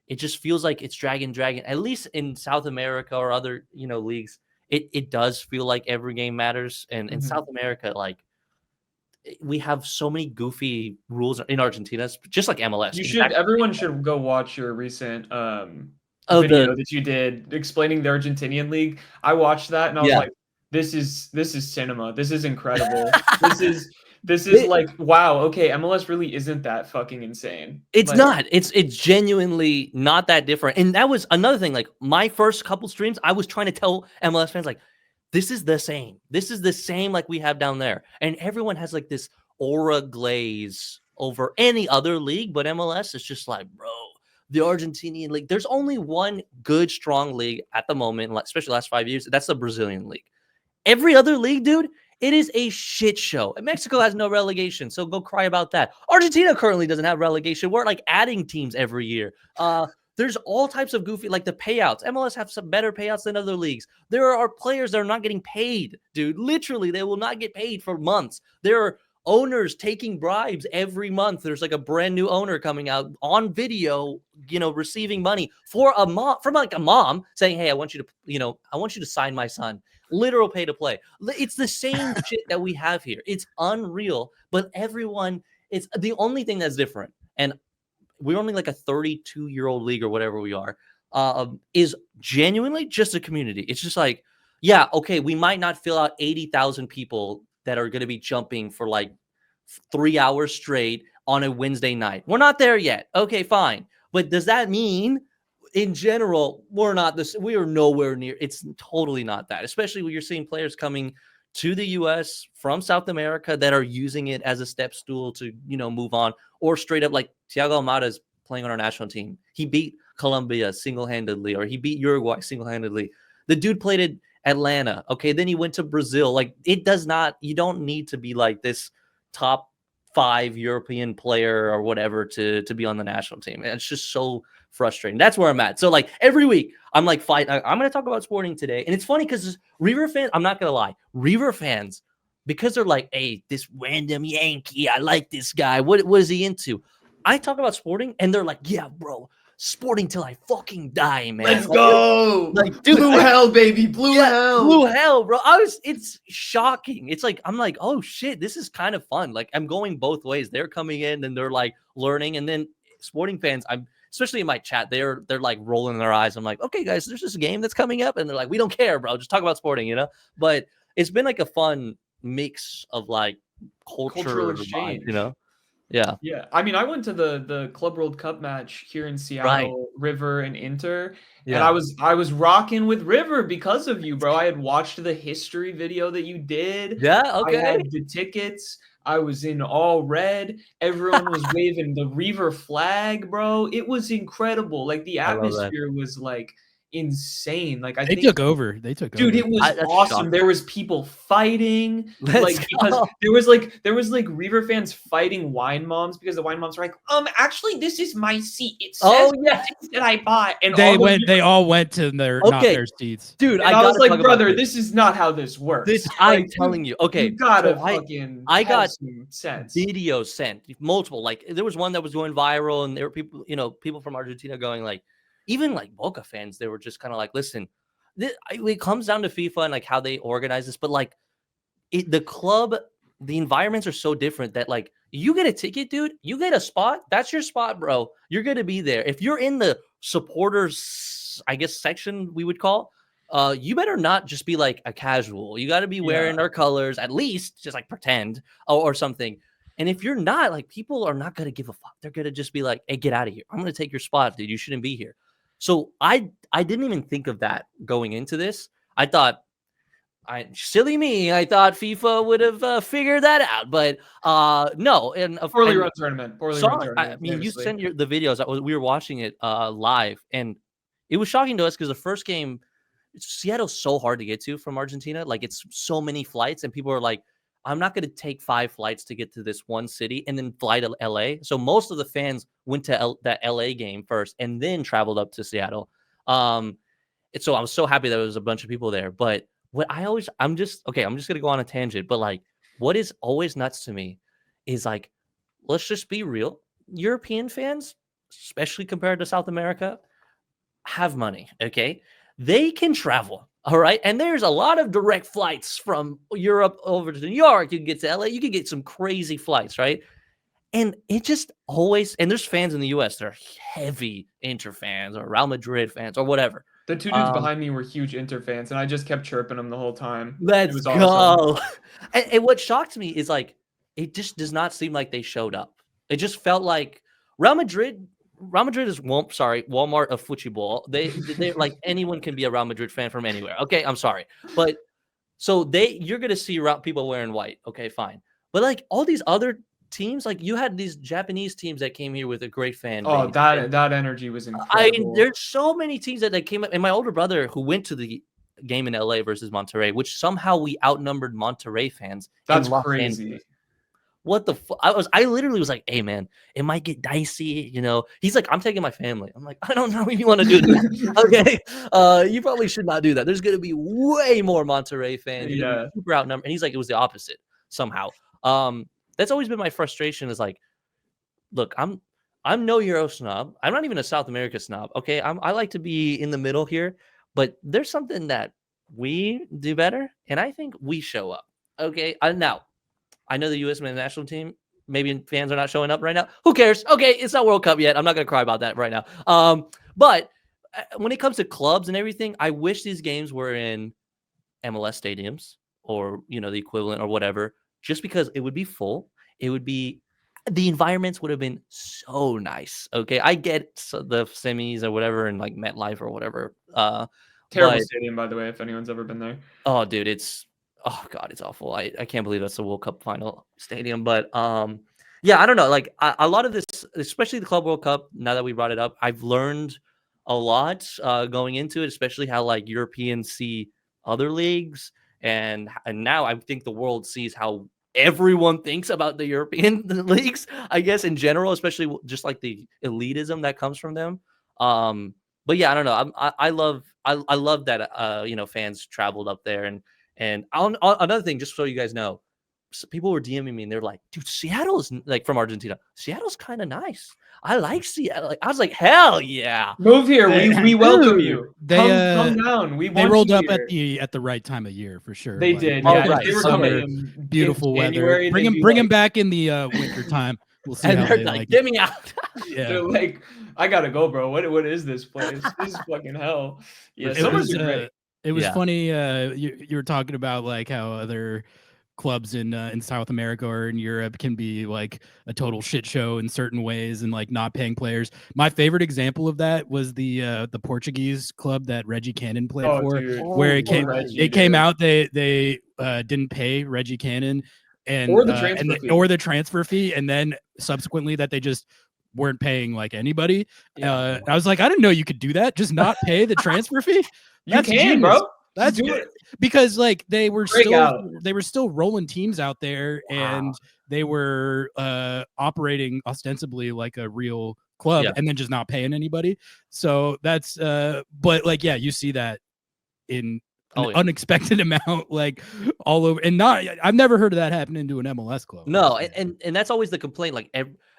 it just feels like it's dragging. At least in South America or other, leagues, it does feel like every game matters. And in South America, we have so many goofy rules in Argentina, just like MLS. Everyone should go watch your recent video that you did explaining the Argentinian league. I watched that and I was like, this is cinema. This is incredible. This is wow, okay, MLS really isn't that fucking insane. It's not. It's genuinely not that different. And that was another thing. My first couple streams, I was trying to tell MLS fans this is the same. This is the same we have down there. And everyone has this aura glaze over any other league, but MLS is just bro, the Argentinian league. There's only one good, strong league at the moment, especially the last 5 years. That's the Brazilian league. Every other league, dude, It is a shit show. And Mexico has no relegation, so go cry about that. Argentina currently doesn't have relegation. We're like adding teams every year. There's all types of goofy, like the payouts. MLS have some better payouts than other leagues. There are players that are not getting paid, dude. Literally, they will not get paid for months. There are owners taking bribes every month. There's like a brand new owner coming out on video, receiving money for a mom, from like a mom saying, "Hey, I want you to sign my son." Literal pay to play. It's the same shit that we have here. It's unreal, but it's the only thing that's different. And we're only like a 32-year-old league or whatever we are, is genuinely just a community. It's just like, yeah, okay, we might not fill out 80,000 people that are going to be jumping for like 3 hours straight on a Wednesday night. We're not there yet. Okay, fine. But does that mean in general, we are nowhere near? It's totally not that, especially when you're seeing players coming to the US from South America that are using it as a step stool to, move on, or straight up like Thiago Almada is playing on our national team. He beat Colombia single-handedly, or he beat Uruguay single-handedly. The dude played at Atlanta. Okay. Then he went to Brazil. Like, you don't need to be like this top 5 European player or whatever to be on the national team. And it's just so frustrating. That's where I'm at. So like every week I'm like, I'm going to talk about Sporting today. And it's funny because River fans, I'm not going to lie, River fans, because they're like, hey, this random Yankee, I like this guy. What is he into? I talk about Sporting and they're like, yeah, bro, Sporting till I fucking die, man. Let's go. Like, dude, blue hell, baby. Blue hell, bro. It's shocking. It's like, I'm like, oh shit, this is kind of fun. Like, I'm going both ways. They're coming in and they're like learning. And then Sporting fans, especially in my chat, they're like rolling their eyes. I'm like, okay, guys, there's this game that's coming up. And they're like, we don't care, bro. Just talk about Sporting, But it's been like a fun mix of like cultural exchange, Yeah. Yeah. I mean, I went to the Club World Cup match here in Seattle, Right. River and Inter. Yeah. And I was rocking with River because of you, bro. I had watched the history video that you did. Yeah, okay. I had the tickets. I was in all red. Everyone was waving the River flag, bro. It was incredible. Like, the atmosphere was like insane. Like, they took over. Dude, it was awesome. Shocking. There was people fighting, because there was like River fans fighting wine moms because the wine moms were like, actually, this is my seat. It says that I bought, and they all went to not their seats, dude. I was like, brother, this is not how this works. I'm telling you, okay, you gotta I got some sense. Videos sent, multiple. Like, there was one that was going viral, and there were people from Argentina going like, even like Boca fans, they were just kind of like, listen, it comes down to FIFA and like how they organize this, but like the club, the environments are so different that like you get a ticket, dude, you get a spot, that's your spot, bro. You're gonna be there. If you're in the supporters, I guess, section we would call, you better not just be like a casual. You got to be wearing our colors, at least, just like pretend or something. And if you're not, like, people are not gonna give a fuck. They're gonna just be like, hey, get out of here. I'm gonna take your spot, dude. You shouldn't be here. So I didn't even think of that going into this. I thought, silly me, I thought FIFA would have figured that out, but no. And poorly run tournament. I mean, you sent the videos. We were watching it live, and it was shocking to us because the first game, Seattle's so hard to get to from Argentina. Like, it's so many flights, and people are like, I'm not going to take 5 flights to get to this one city and then fly to LA. So most of the fans went to that LA game first and then traveled up to Seattle. So I was so happy there was a bunch of people there. But I'm just going to go on a tangent. But like, what is always nuts to me is like, let's just be real. European fans, especially compared to South America, have money. Okay. They can travel. All right. And there's a lot of direct flights from Europe over to New York. You can get to LA. You can get some crazy flights. Right. And it just always, and there's fans in the US that are heavy Inter fans or Real Madrid fans or whatever. The 2 dudes behind me were huge Inter fans, and I just kept chirping them the whole time. Let's go. Awesome. And what shocked me is like, it just does not seem like they showed up. It just felt like Real Madrid is Walmart of football. They're like, anyone can be a Real Madrid fan from anywhere. Okay, I'm sorry, but so you're gonna see people wearing white. Okay, fine, but like all these other teams, like you had these Japanese teams that came here with a great fan base. Oh, that energy was incredible. There's so many teams that came up, and my older brother who went to the game in LA versus Monterrey, which somehow we outnumbered Monterrey fans That's in Los crazy. Angeles. What the fuck? I literally was like, hey man, it might get dicey, you know. He's like, I'm taking my family. I'm like, I don't know if you want to do that. Okay. You probably should not do that. There's gonna be way more Monterrey fans. You're gonna be super outnumbered. And he's like, it was the opposite somehow. That's always been my frustration is like, look, I'm no Euro snob. I'm not even a South America snob. Okay. I like to be in the middle here, but there's something that we do better, and I think we show up. Okay. Now I know the U.S. men's national team, maybe fans are not showing up right now. Who cares? Okay, it's not World Cup yet. I'm not going to cry about that right now. But when it comes to clubs and everything, I wish these games were in MLS stadiums or, you know, the equivalent or whatever, just because it would be full. It would be the environments would have been so nice. Okay, I get the semis or whatever and like MetLife or whatever. Terrible stadium, by the way, if anyone's ever been there. Oh, dude, oh god, it's awful. I can't believe that's the World Cup final stadium. But yeah, I don't know. Like a lot of this, especially the Club World Cup. Now that we brought it up, I've learned a lot going into it, especially how like Europeans see other leagues, and now I think the world sees how everyone thinks about the European leagues. I guess in general, especially just like the elitism that comes from them. But yeah, I don't know. I love that you know, fans traveled up there. And another thing, just so you guys know, people were DMing me and they're like, dude, Seattle's like from Argentina. Seattle's kind of nice. I like Seattle. Like, I was like, hell yeah. Move here. We welcome you. Come down. They rolled up at the right time of year for sure. They like, did. Oh, Yeah, right. they were Summer, coming beautiful in weather. January, Bring him back in the winter time. We'll see And how they're they like, like get it. me out. Yeah. They're like, I gotta go, bro. What is this place? This is fucking hell. Yeah, summers are great. It was Yeah. funny. You were talking about like how other clubs in South America or in Europe can be like a total shit show in certain ways and like not paying players. My favorite example of that was the Portuguese club that Reggie Cannon played for, Dude. where it came Reggie, came out they didn't pay Reggie Cannon and or the transfer fee. or the transfer fee, and then subsequently that they just weren't paying like anybody. I was like, I didn't know you could do that. Just not pay the transfer fee. You can, bro. That's do it. Because like they were still rolling teams out there, and they were operating ostensibly like a real club, and then just not paying anybody. So that's but like yeah, you see that in an unexpected amount, like all over, and I've never heard of that happening to an MLS club. No, and that's always the complaint. Like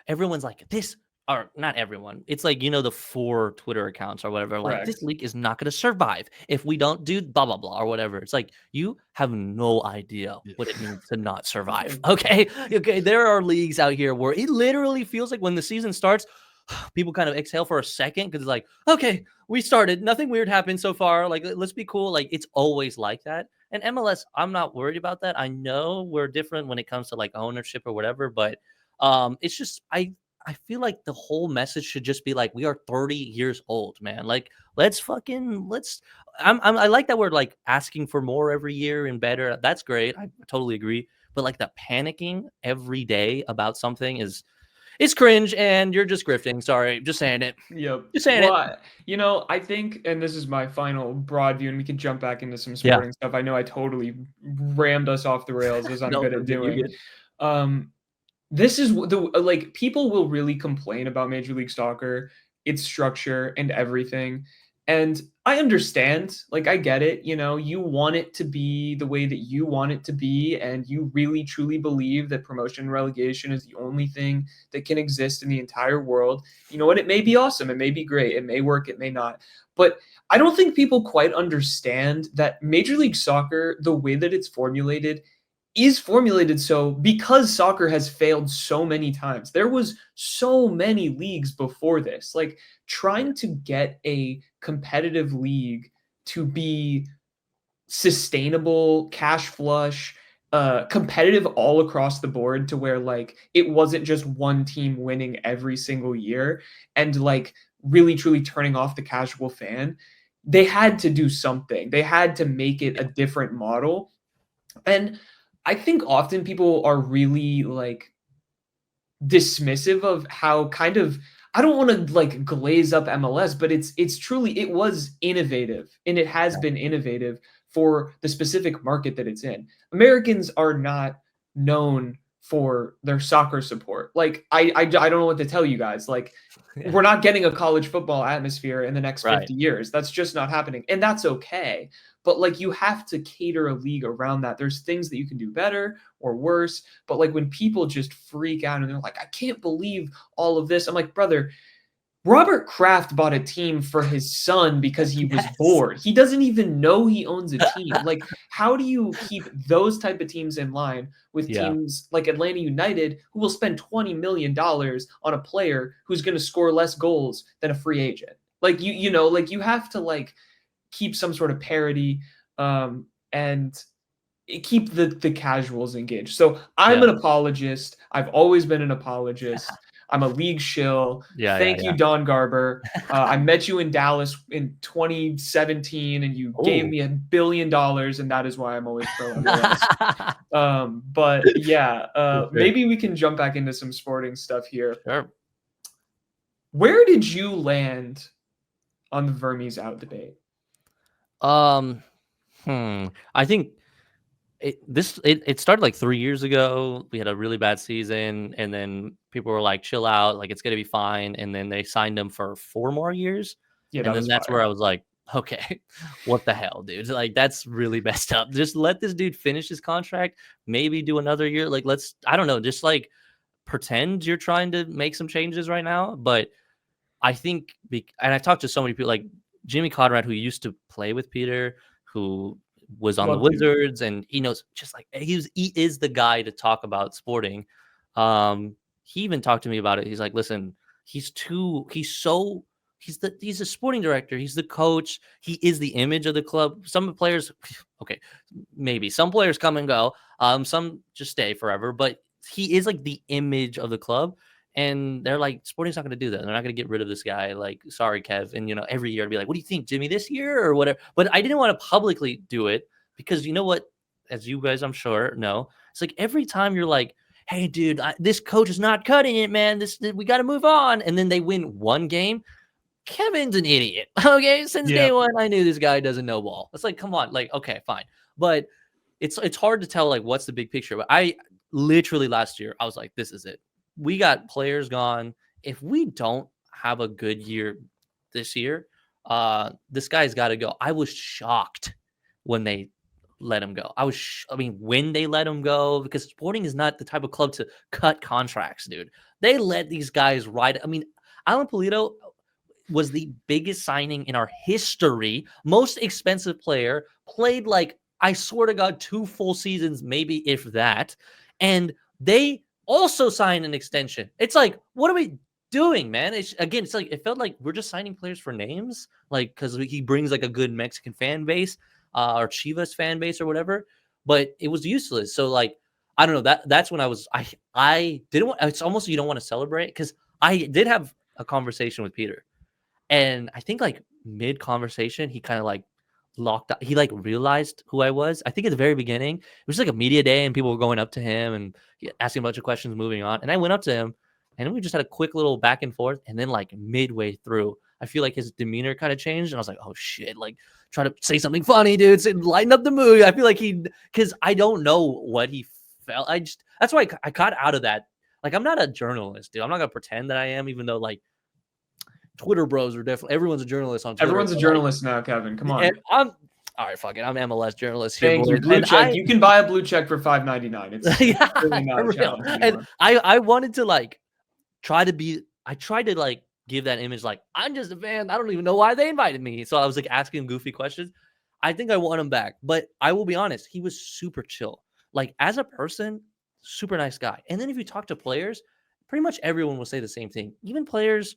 everyone's like this. Or not everyone. It's like, you know, the 4 Twitter accounts or whatever. Like, this league is not going to survive if we don't do blah, blah, blah, or whatever. It's like, you have no idea what it means to not survive. Okay. There are leagues out here where it literally feels like when the season starts, people kind of exhale for a second because it's like, okay, we started. Nothing weird happened so far. Like, let's be cool. Like, it's always like that. And MLS, I'm not worried about that. I know we're different when it comes to like ownership or whatever, but it's just, I feel like the whole message should just be like, we are 30 years old, man. Like, I like that we're like asking for more every year and better. That's great. I totally agree. But like the panicking every day about something it's cringe, and you're just grifting. Sorry, just saying it. Yep. Just saying it. You know, I think, and this is my final broad view, and we can jump back into some sporting stuff. I know I totally rammed us off the rails as I'm good at doing. This is like people will really complain about Major League Soccer, its structure and everything. And I understand, like, I get it. You know, you want it to be the way that you want it to be. And you really, truly believe that promotion and relegation is the only thing that can exist in the entire world. You know what? It may be awesome. It may be great. It may work. It may not. But I don't think people quite understand that Major League Soccer, the way that it's formulated, is formulated so because soccer has failed so many times. There was so many leagues before this. Like, trying to get a competitive league to be sustainable, cash flush, competitive all across the board, to where like it wasn't just one team winning every single year and like really truly turning off the casual fan. They had to do something. They had to make it a different model. And I think often people are really like dismissive of how kind of, I don't want to like glaze up MLS, but it's truly, it was innovative, and it has been innovative for the specific market that it's in. Americans are not known for their soccer support. Like I don't know what to tell you guys. Like Yeah. we're not getting a college football atmosphere in the next Right. 50 years. That's just not happening. And that's okay. But like you have to cater a league around that. There's things that you can do better or worse. But like when people just freak out and they're like, I can't believe all of this. I'm like, brother, Robert Kraft bought a team for his son because he was Yes. bored. He doesn't even know he owns a team. Like, how do you keep those type of teams in line with Yeah. teams like Atlanta United, who will spend $20 million on a player who's going to score less goals than a free agent? Like, you know, like you have to like keep some sort of parity, and keep the casuals engaged. So I'm Yeah. an apologist. I've always been an apologist. I'm a league shill. Yeah. Thank you, Don Garber. I met you in Dallas in 2017, and you gave Ooh. me $1 billion, and that is why I'm always pro MLS. But yeah, sure. maybe we can jump back into some sporting stuff here. Sure. Where did you land on the Vermes out debate? I think it started like 3 years ago. We had a really bad season, and then people were like, "Chill out, like it's gonna be fine." And then they signed him for 4 more years, Yeah, and that then was that's fire. where I was like, "Okay, what the hell, dude? Like that's really messed up. Just let this dude finish his contract, maybe do another year. Like I don't know, just like pretend you're trying to make some changes right now." But I think, and I've talked to so many people like Jimmy Conrad, who used to play with Peter, who was on the Love Jimmy. Wizards, and he knows just like he is the guy to talk about sporting. He even talked to me about it. He's like, listen, he's a sporting director. He's the coach. He is the image of the club. Some players, okay, maybe some players come and go. Some just stay forever, but he is like the image of the club. And they're like, Sporting's not going to do that. They're not going to get rid of this guy. Like, sorry, Kev. And, every year I'd be like, what do you think, Jimmy, this year or whatever? But I didn't want to publicly do it because you know what? As you guys, I'm sure, know, it's like every time you're like, hey, dude, this coach is not cutting it, man. We got to move on. And then they win one game. Kevin's an idiot. Okay. Since day one, I knew this guy doesn't know ball. It's like, come on. Like, okay, fine. But it's hard to tell, like, what's the big picture. But I literally last year, I was like, this is it. We got players gone. If we don't have a good year this year, this guy's got to go. I was shocked when they let him go. When they let him go, because Sporting is not the type of club to cut contracts, dude. They let these guys ride. Alan Pulido was the biggest signing in our history, most expensive player, played like, I swear to God, 2 full seasons, maybe if that. And they also signed an extension. It's like, what are we doing, man? It's like, it felt like we're just signing players for names, like, because he brings like a good Mexican fan base, or Chivas fan base or whatever, but it was useless. So like, I don't know, that's when I didn't want, it's almost, you don't want to celebrate, because I did have a conversation with Peter, and I think like mid conversation, he kind of like locked up. He like realized who I was. I think at the very beginning, it was like a media day and people were going up to him and asking a bunch of questions, moving on. And I went up to him and we just had a quick little back and forth. And then like midway through, I feel like his demeanor kind of changed. And I was like, oh shit, like try to say something funny, dude. Lighten up the mood. I feel like because I don't know what he felt. That's why I got out of that. Like, I'm not a journalist, dude. I'm not going to pretend that I am, even though like Twitter bros are definitely, everyone's a journalist on Twitter. Everyone's a journalist now, Kevin. Come on. I'm all right, fuck it. I'm MLS journalist here. Thank you. Blue check. You can buy a blue check for $5.99. It's yeah, really not a challenge anymore. And I wanted to like tried to like give that image like, I'm just a fan. I don't even know why they invited me. So I was like asking goofy questions. I think I want him back, but I will be honest, he was super chill. Like as a person, super nice guy. And then if you talk to players, pretty much everyone will say the same thing. Even players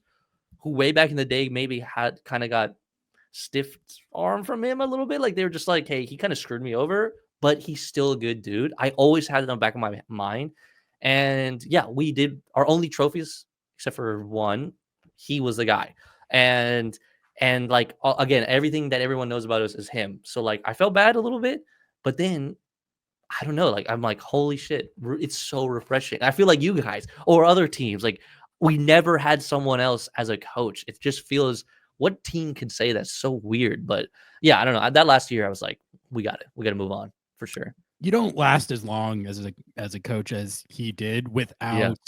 who way back in the day maybe had kind of got stiff arm from him a little bit. Like they were just like, hey, he kind of screwed me over, but he's still a good dude. I always had it on the back of my mind. And yeah, we did our only trophies, except for one. He was the guy. And like, again, everything that everyone knows about us is him. So like, I felt bad a little bit, but then I don't know, like, I'm like, holy shit, it's so refreshing. I feel like you guys or other teams, like we never had someone else as a coach. It just feels, what team can say that's so weird? But yeah, I don't know. That last year, I was like, we got to move on for sure. You don't last as long as a coach as he did without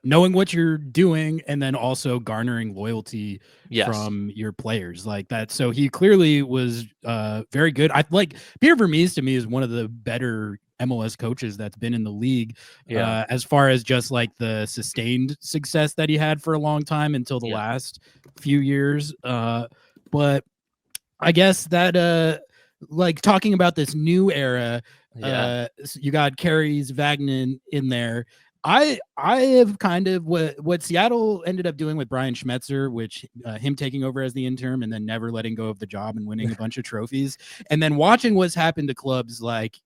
knowing what you're doing and then also garnering loyalty from your players like that. So he clearly was very good. I like Peter Vermees to me is one of the better MLS coaches that's been in the league as far as just like the sustained success that he had for a long time until the last few years. But I guess that like talking about this new era, you got Carey's Vagnon in there. I have kind of what Seattle ended up doing with Brian Schmetzer, which him taking over as the interim and then never letting go of the job and winning a bunch of trophies, and then watching what's happened to clubs like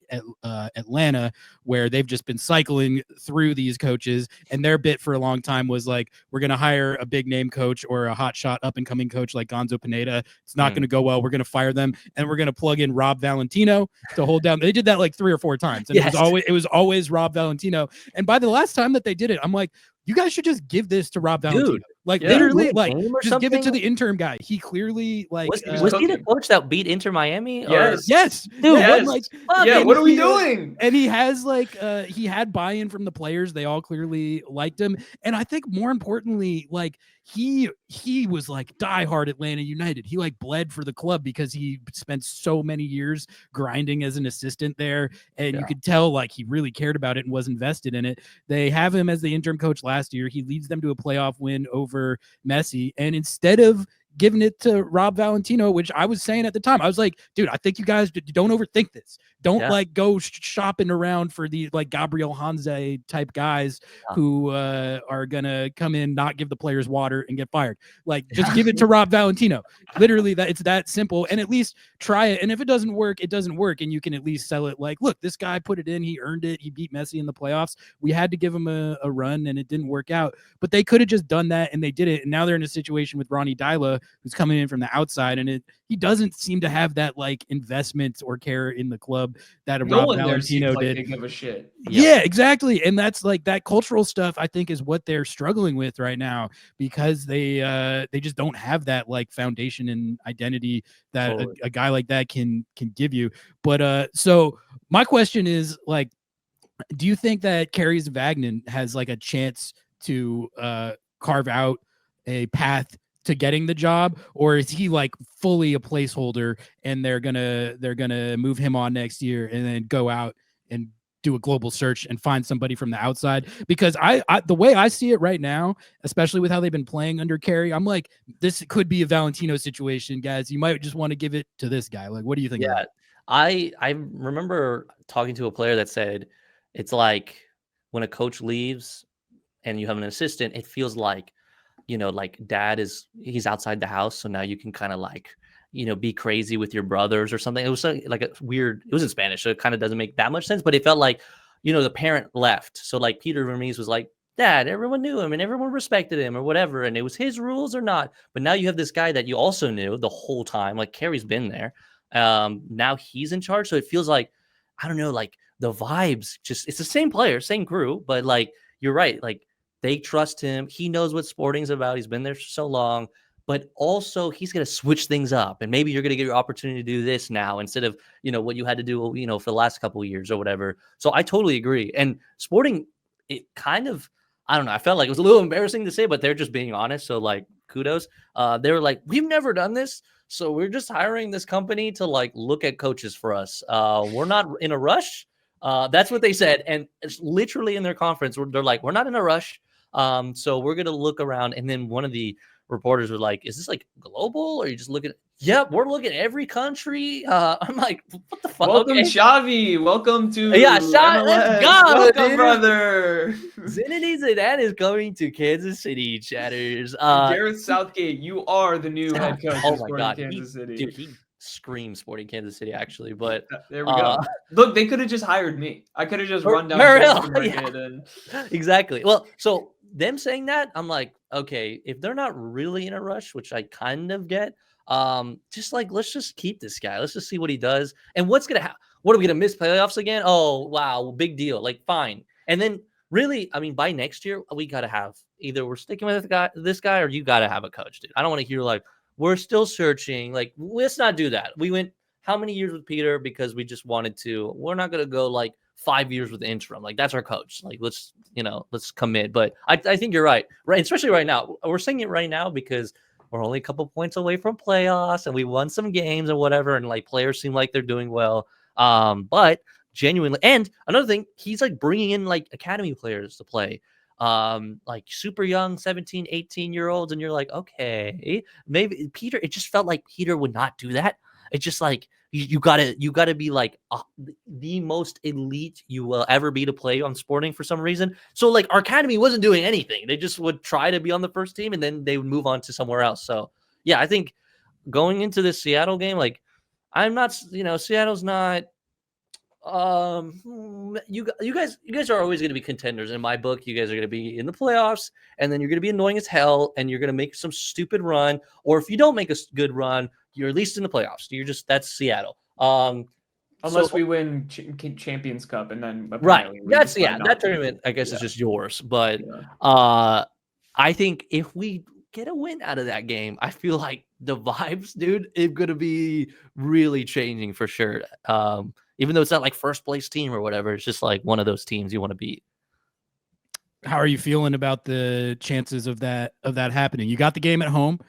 Atlanta, where they've just been cycling through these coaches, and their bit for a long time was like, we're going to hire a big name coach or a hot shot up and coming coach like Gonzo Pineda. It's not going to go well. We're going to fire them, and we're going to plug in Rob Valentino to hold down. They did that like 3 or 4 times, and it was always Rob Valentino. And by the last time that they did it, I'm like, you guys should just give this to Rob Valentino. Like literally, like just give it to the interim guy. He clearly like was he the coach that beat Inter Miami? Yes. Dude, what are we doing? And he has like he had buy-in from the players. They all clearly liked him. And I think more importantly, like he was like diehard Atlanta United. He like bled for the club because he spent so many years grinding as an assistant there. And you could tell like he really cared about it and was invested in it. They have him as the interim coach last year. He leads them to a playoff win over Messi. And instead of giving it to Rob Valentino, which I was saying at the time, I was like, dude, I think you guys don't overthink this. Don't like go shopping around for the like Gabriel Hanze type guys who are going to come in, not give the players water and get fired. Like just give it to Rob Valentino. Literally that it's that simple, and at least try it. And if it doesn't work, it doesn't work. And you can at least sell it like, look, this guy put it in, he earned it. He beat Messi in the playoffs. We had to give him a run and it didn't work out, but they could have just done that and they did it. And now they're in a situation with Ronnie Dyla, who's coming in from the outside, and he doesn't seem to have that like investment or care in the club that Rob Valentino did. Like give a shit. Yeah, exactly. And that's like that cultural stuff, I think, is what they're struggling with right now, because they just don't have that like foundation and identity that a guy like that can give you. But so my question is like, do you think that Carey's Vagnon has like a chance to carve out a path to getting the job, or is he like fully a placeholder and they're gonna move him on next year and then go out and do a global search and find somebody from the outside? Because I the way I see it right now, especially with how they've been playing under Carey, I'm like, this could be a Valentino situation, guys. You might just want to give it to this guy. Like, what do you think? Yeah, I remember talking to a player that said it's like when a coach leaves and you have an assistant, it feels like, you know, like he's outside the house. So now you can kind of like, you know, be crazy with your brothers or something. It was like a weird, it was in Spanish, so it kind of doesn't make that much sense, but it felt like, you know, the parent left. So like Peter Vermees was like, Dad, everyone knew him and everyone respected him or whatever. And it was his rules or not. But now you have this guy that you also knew the whole time. Like Carey's been there. Now he's in charge. So it feels like, I don't know, like the vibes just, it's the same player, same crew, but like, you're right. Like, they trust him. He knows what Sporting's about. He's been there for so long, but also he's going to switch things up. And maybe you're going to get your opportunity to do this now instead of, you know, what you had to do, you know, for the last couple of years or whatever. So I totally agree. And Sporting, it kind of, I don't know, I felt like it was a little embarrassing to say, but they're just being honest. So like, kudos. They were like, we've never done this, so we're just hiring this company to like look at coaches for us. We're not in a rush. That's what they said. And it's literally in their conference where they're like, we're not in a rush. So we're going to look around. And then one of the reporters was like, is this like global? Or are you just looking? Yep, we're looking at every country. I'm like, what the fuck? Welcome, Xavi. Welcome to Xavi. Let's go. Welcome, brother. Zinedine Zidane is coming to Kansas City, chatters. Gareth Southgate, you are the new head coach of Sporting Kansas City. Dude, he screams Sporting Kansas City, actually. But there we go. Look, they could have just hired me. I could have just run down the market and exactly. Well, so them saying that, I'm like, okay, if they're not really in a rush, which I kind of get, just like, let's just keep this guy. Let's just see what he does. And what's gonna happen? What are we gonna miss playoffs again? Oh wow, big deal. Like, fine. And then really, I mean, by next year, we got to have either we're sticking with this guy, or you got to have a coach, dude. I don't want to hear like we're still searching. Like, let's not do that. We went how many years with Peter because we just wanted to. We're not gonna go like 5 years with the interim. Like, that's our coach. Like, let's commit. But I think you're right, especially right now. We're saying it right now because we're only a couple points away from playoffs, and we won some games and whatever, and like players seem like they're doing well. But genuinely, and another thing, he's like bringing in like academy players to play, like super young 17, 18-year-olds, and you're like, okay, maybe Peter. It just felt like Peter would not do that. It's just like you gotta be like the most elite you will ever be to play on Sporting for some reason. So like our academy wasn't doing anything. They just would try to be on the first team, and then they would move on to somewhere else. So yeah, I think going into this Seattle game, like I'm not, Seattle's not. You guys are always going to be contenders in my book. You guys are going to be in the playoffs, and then you're going to be annoying as hell, and you're going to make some stupid run, or if you don't make a good run, you're at least in the playoffs. That's Seattle. Unless we win Champions Cup, and then right, that tournament I guess is just yours. But I think if we get a win out of that game, I feel like the vibes, dude, is going to be really changing for sure. Even though it's not like first place team or whatever, it's just like one of those teams you want to beat. How are you feeling about the chances of that happening? You got the game at home.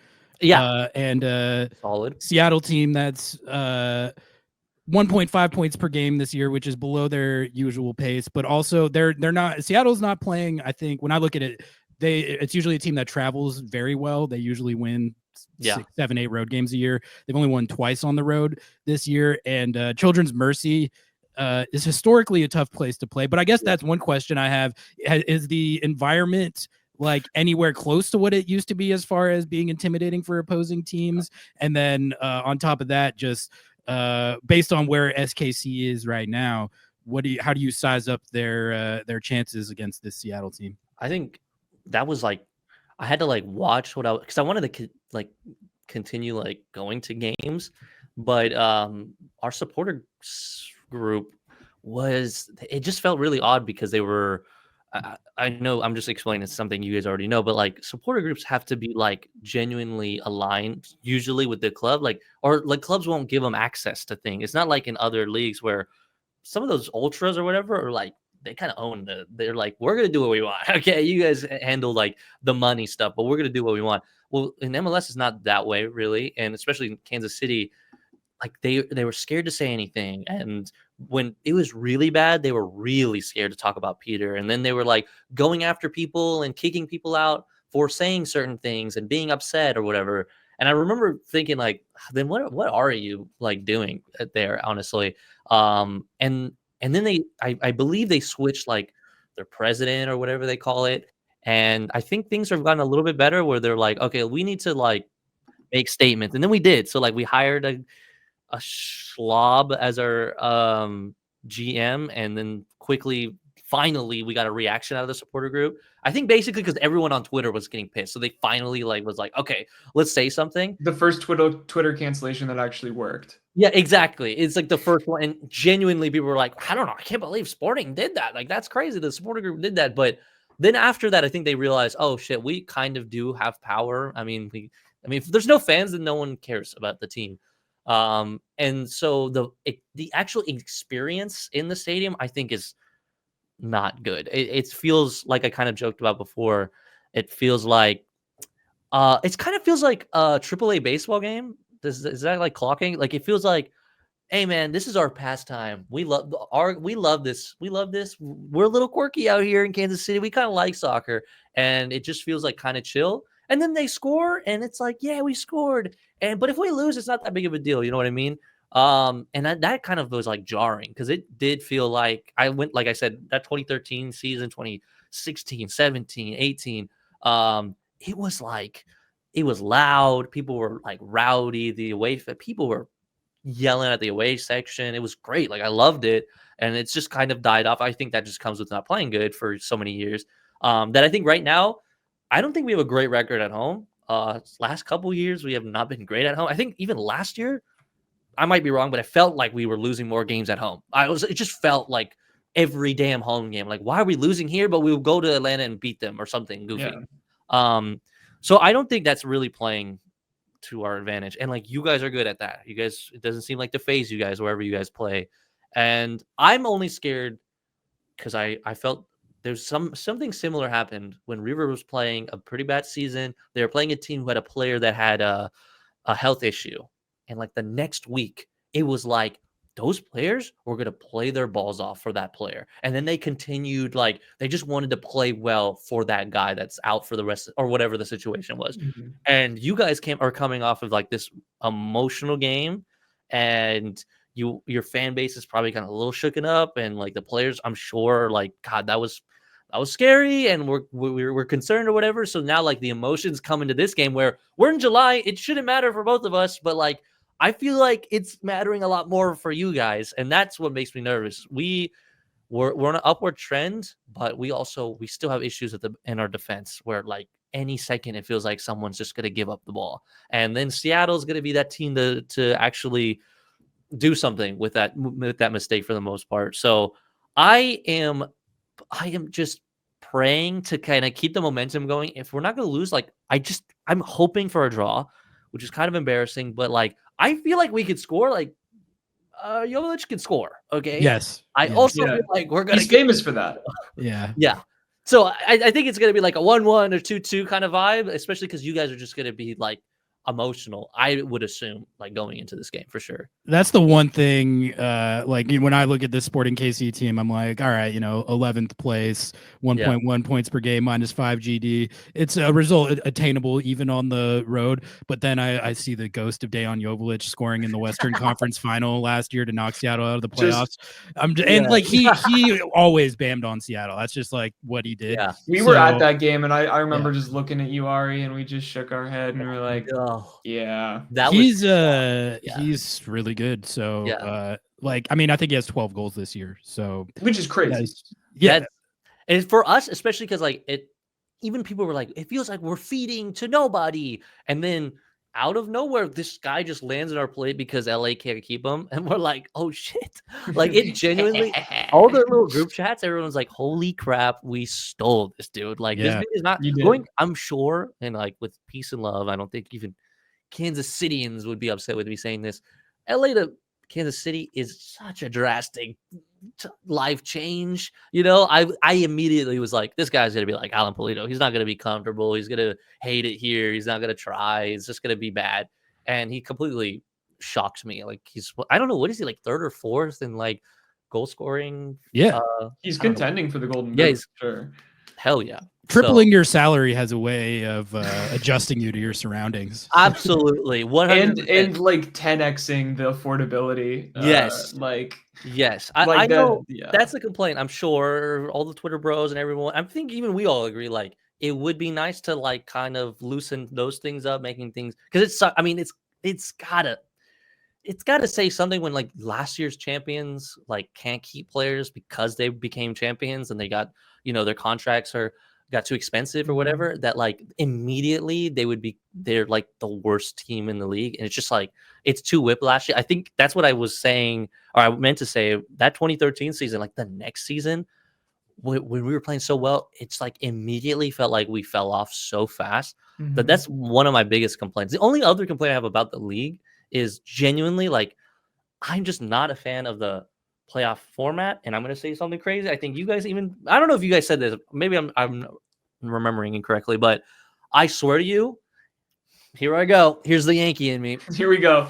Yeah. And solid Seattle team that's 1.5 points per game this year, which is below their usual pace, but also they're not, Seattle's not playing. I think when I look at it, it's usually a team that travels very well. They usually win 6, 7, 8 road games a year. They've only won twice on the road this year. And Children's Mercy is historically a tough place to play. But I guess that's one question I have. Is the environment like anywhere close to what it used to be as far as being intimidating for opposing teams? And then on top of that, just based on where SKC is right now, how do you size up their chances against this Seattle team? I think that was like, I had to like watch because I wanted to like continue like going to games, but our supporter group it just felt really odd because they were. I know I'm just explaining something you guys already know, but like supporter groups have to be like genuinely aligned usually with the club, or clubs won't give them access to things. It's not like in other leagues where some of those ultras or whatever are like, they kind of own they're like, we're going to do what we want. Okay. You guys handle like the money stuff, but we're going to do what we want. Well, in MLS, it's not that way really. And especially in Kansas City, like they were scared to say anything. And when it was really bad, they were really scared to talk about Peter. And then they were like going after people and kicking people out for saying certain things and being upset or whatever. And I remember thinking like, then what are you like doing there, honestly? And then I believe they switched like their president or whatever they call it. And I think things have gotten a little bit better where they're like, okay, we need to like make statements. And then we did. So like we hired a schlob as our GM, and then finally we got a reaction out of the supporter group. I think basically because everyone on Twitter was getting pissed, so they finally was like, okay, let's say something. The first Twitter cancellation that actually worked. Yeah, exactly. It's like the first one, and genuinely people were like, I don't know, I can't believe Sporting did that. Like, that's crazy. The supporter group did that. But then after that, I think they realized, oh shit, we kind of do have power. I mean, if there's no fans, then no one cares about the team. And so the actual experience in the stadium, I think, is not good. It feels like I kind of joked about before. It feels like it kind of feels like a AAA baseball game. Is that like clocking? Like, it feels like, hey man, this is our pastime. We love this. We love this. We're a little quirky out here in Kansas City. We kind of like soccer, and it just feels like kind of chill. And then they score, and it's like, yeah, we scored. But if we lose, it's not that big of a deal. You know what I mean? And that kind of was like jarring because it did feel like like I said, that 2013 season, 2016, 17, 18. It was like, it was loud. People were like rowdy. People were yelling at the away section. It was great. Like, I loved it. And it's just kind of died off. I think that just comes with not playing good for so many years. That I think right now, I don't think we have a great record at home. Last couple years, we have not been great at home. I think even last year, I might be wrong, but it felt like we were losing more games at home. It just felt like every damn home game. Like, why are we losing here? But we'll go to Atlanta and beat them or something goofy. So I don't think that's really playing to our advantage. And like, you guys are good at that. You guys, it doesn't seem like to phase you guys wherever you guys play. And I'm only scared because I felt there's something similar happened when River was playing a pretty bad season. They were playing a team who had a player that had a health issue. And like the next week, it was like those players were going to play their balls off for that player. And then they continued, like, they just wanted to play well for that guy that's out for the rest or whatever the situation was. Mm-hmm. And you guys are coming off of like this emotional game, and your fan base is probably kind of a little shooken up, and like the players, I'm sure, like, God, that was scary, and we're concerned or whatever. So now like the emotions come into this game where we're in July. It shouldn't matter for both of us, but like I feel like it's mattering a lot more for you guys, and that's what makes me nervous. We're on an upward trend, but we still have issues in our defense where like any second it feels like someone's just going to give up the ball, and then Seattle's going to be that team to actually do something with that mistake for the most part. So I am just praying to kind of keep the momentum going. If we're not going to lose, like I'm hoping for a draw, which is kind of embarrassing, but like I feel like we could score. Like Joveljić can score. Okay. Yes. I also feel like we're gonna. He's famous for that. Yeah. Yeah. So I think it's gonna be like a 1-1 or 2-2 kind of vibe, especially because you guys are just gonna be like emotional. I would assume like going into this game for sure. That's the one thing, like when I look at this Sporting KC team, I'm like, all right, 11th place, 1.1 points per game, -5 GD. It's a result attainable even on the road. But then I see the ghost of Dejan Joveljić scoring in the Western Conference Final last year to knock Seattle out of the playoffs. And like he always bammed on Seattle. That's just like what he did. Yeah. We were at that game, and I remember just looking at you, Ari, and we just shook our head and we were like, yeah, he's really good. So like, I mean, I think he has 12 goals this year. So which is crazy. And for us, especially because like even people were like, it feels like we're feeding to nobody, and then out of nowhere, this guy just lands in our plate because LA can't keep him, and we're like, oh shit! Like it genuinely, all the little group chats, everyone's like, holy crap, we stole this dude. Like this dude is not going. I'm sure, and like with peace and love, I don't think even Kansas Cityans would be upset with me saying this. LA to Kansas City is such a drastic life change. I immediately was like, this guy's going to be like Alan Pulido. He's not going to be comfortable. He's going to hate it here. He's not going to try. It's just going to be bad. And he completely shocked me. Like I don't know, what is he, like third or fourth in like goal scoring? Yeah. He's contending for the Golden Boot. Yeah, he's sure. Hell yeah. Tripling your salary has a way of adjusting you to your surroundings. Absolutely. 100%. And like 10xing the affordability. Yes. Yes. I know that's the complaint. I'm sure all the Twitter bros and everyone, I think even we all agree, like it would be nice to like kind of loosen those things up, making things, because it's gotta say something when like last year's champions like can't keep players because they became champions and they got, their contracts got too expensive or whatever, that like immediately they're like the worst team in the league. And it's just like, it's too whiplash. I think that's what I was saying, or I meant to say, that 2013 season, like the next season when we were playing so well, it's like immediately felt like we fell off so fast. But that's one of my biggest complaints. The only other complaint I have about the league is genuinely like, I'm just not a fan of the playoff format. And I'm going to say something crazy. I think you guys I don't know if you guys said this, maybe I'm remembering incorrectly, but I swear to you, here I go. Here's the Yankee in me. Here we go.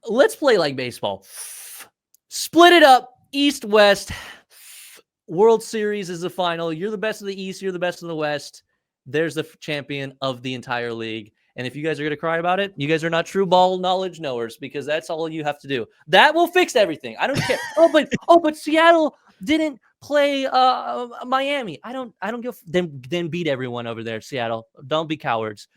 Let's play like baseball. Split it up. East, West. World Series is the final. You're the best of the East. You're the best of the West. There's the champion of the entire league. And if you guys are going to cry about it, you guys are not true ball knowledge knowers, because that's all you have to do. That will fix everything. I don't care. But Seattle didn't play Miami. I don't give then beat everyone over there, Seattle. Don't be cowards.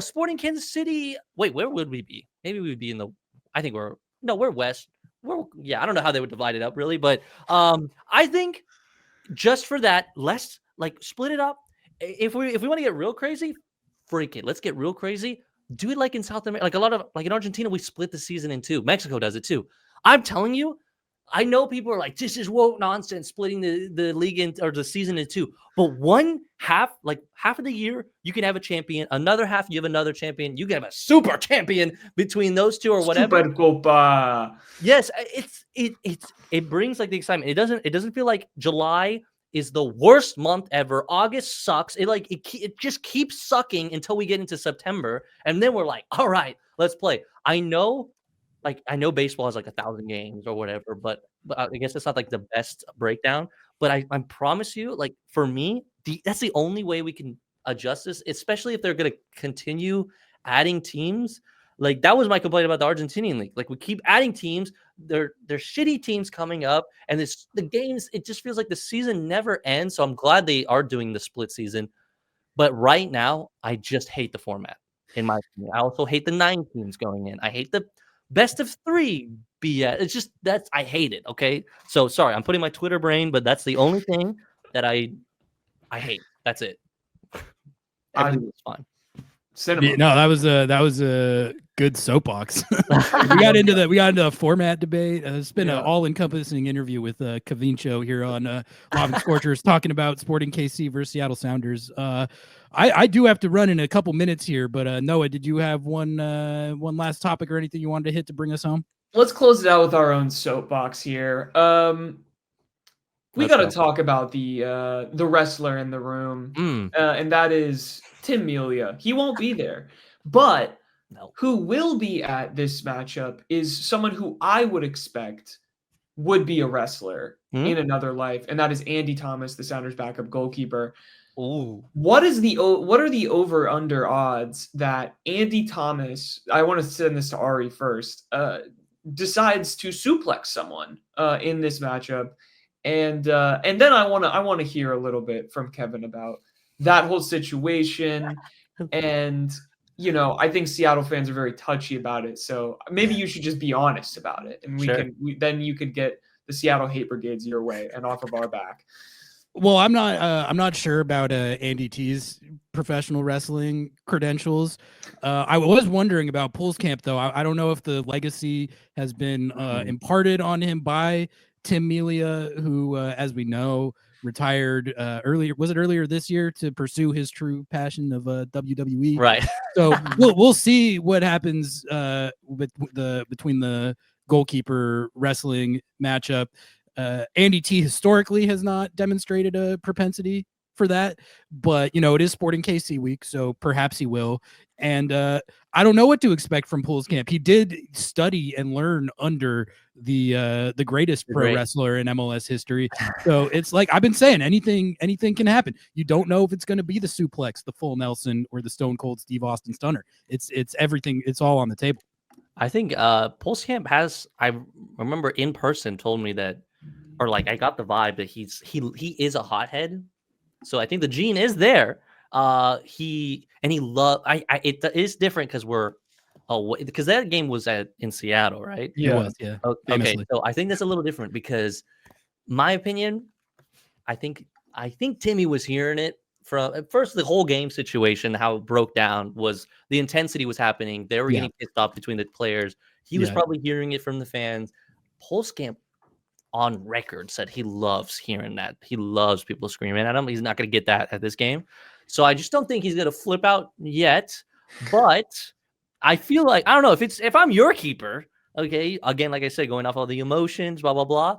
Sporting Kansas City. Wait, where would we be? Maybe we would be we're West. I don't know how they would divide it up really, but I think just for that, let's like split it up. If we want to get real crazy, freak it. Let's get real crazy. Do it like in South America, like in Argentina, we split the season in two. Mexico does it too. I'm telling you, I know people are like, this is woke nonsense, splitting the league in or the season in two. But one half, like half of the year, you can have a champion. Another half, you have another champion. You can have a super champion between those two or whatever. Supercopa. Yes, it brings like the excitement. It doesn't feel like July is the worst month ever. August sucks. It just keeps sucking until we get into September, and then we're like, all right, let's play. I know baseball has like 1,000 games or whatever, but I guess it's not like the best breakdown. But I promise you, like for me, that's the only way we can adjust this, especially if they're going to continue adding teams. Like that was my complaint about the Argentinian league. Like we keep adding teams, they're shitty teams coming up, and the games. It just feels like the season never ends. So I'm glad they are doing the split season. But right now, I just hate the format. In my opinion, I also hate the 9 teams going in. I hate the best of 3 BS. It's just I hate it. Okay, so sorry, I'm putting my Twitter brain, but that's the only thing that I hate. That's it. Everything was fine. Cinema. No, that was a good soapbox. we got into the format debate. It's been an all-encompassing interview with Cavincio here on Lobbing Scorchers, talking about Sporting KC versus Seattle Sounders. I do have to run in a couple minutes here, but Noah, did you have one last topic or anything you wanted to hit to bring us home? Let's close it out with our own soapbox here. We got to talk about the wrestler in the room, and that is Tim Melia. He won't be there, but who will be at this matchup is someone who I would expect would be a wrestler in another life, and that is Andy Thomas, the Sounders' backup goalkeeper. Ooh. What are the over under odds that Andy Thomas? I want to send this to Ari first. Decides to suplex someone in this matchup. And then I want to hear a little bit from Kevin about that whole situation. And I think Seattle fans are very touchy about it. So maybe you should just be honest about it, and then you could get the Seattle hate brigades your way and off of our back. Well, I'm not sure about Andy T's professional wrestling credentials. I was wondering about Pulskamp, though. I don't know if the legacy has been imparted on him by Tim Melia, who, as we know, retired earlier. Was it earlier this year to pursue his true passion of WWE? Right. So we'll see what happens between the goalkeeper wrestling matchup. Andy T historically has not demonstrated a propensity for that, but it is Sporting KC week, so perhaps he will. And I don't know what to expect from Pulskamp. He did study and learn under the greatest pro wrestler in MLS history. So it's like I've been saying, anything can happen. You don't know if it's going to be the suplex, the full Nelson, or the Stone Cold Steve Austin stunner. It's everything. It's all on the table. I think Pulskamp has. I remember in person told me that. Or like I got the vibe that he is a hothead, so I think the gene is there. It is different because that game was in Seattle, right? Yeah, it was, yeah. Okay, so I think that's a little different because, my opinion, I think Timmy was hearing it from at first. The whole game situation, how it broke down, was the intensity was happening. They were getting pissed off between the players. He was probably hearing it from the fans. Pulskamp on record said he loves hearing that. He loves people screaming at him. He's not going to get that at this game. So I just don't think he's going to flip out yet. But I feel like, I don't know, if I'm your keeper, okay, again, like I said, going off all the emotions, blah, blah, blah,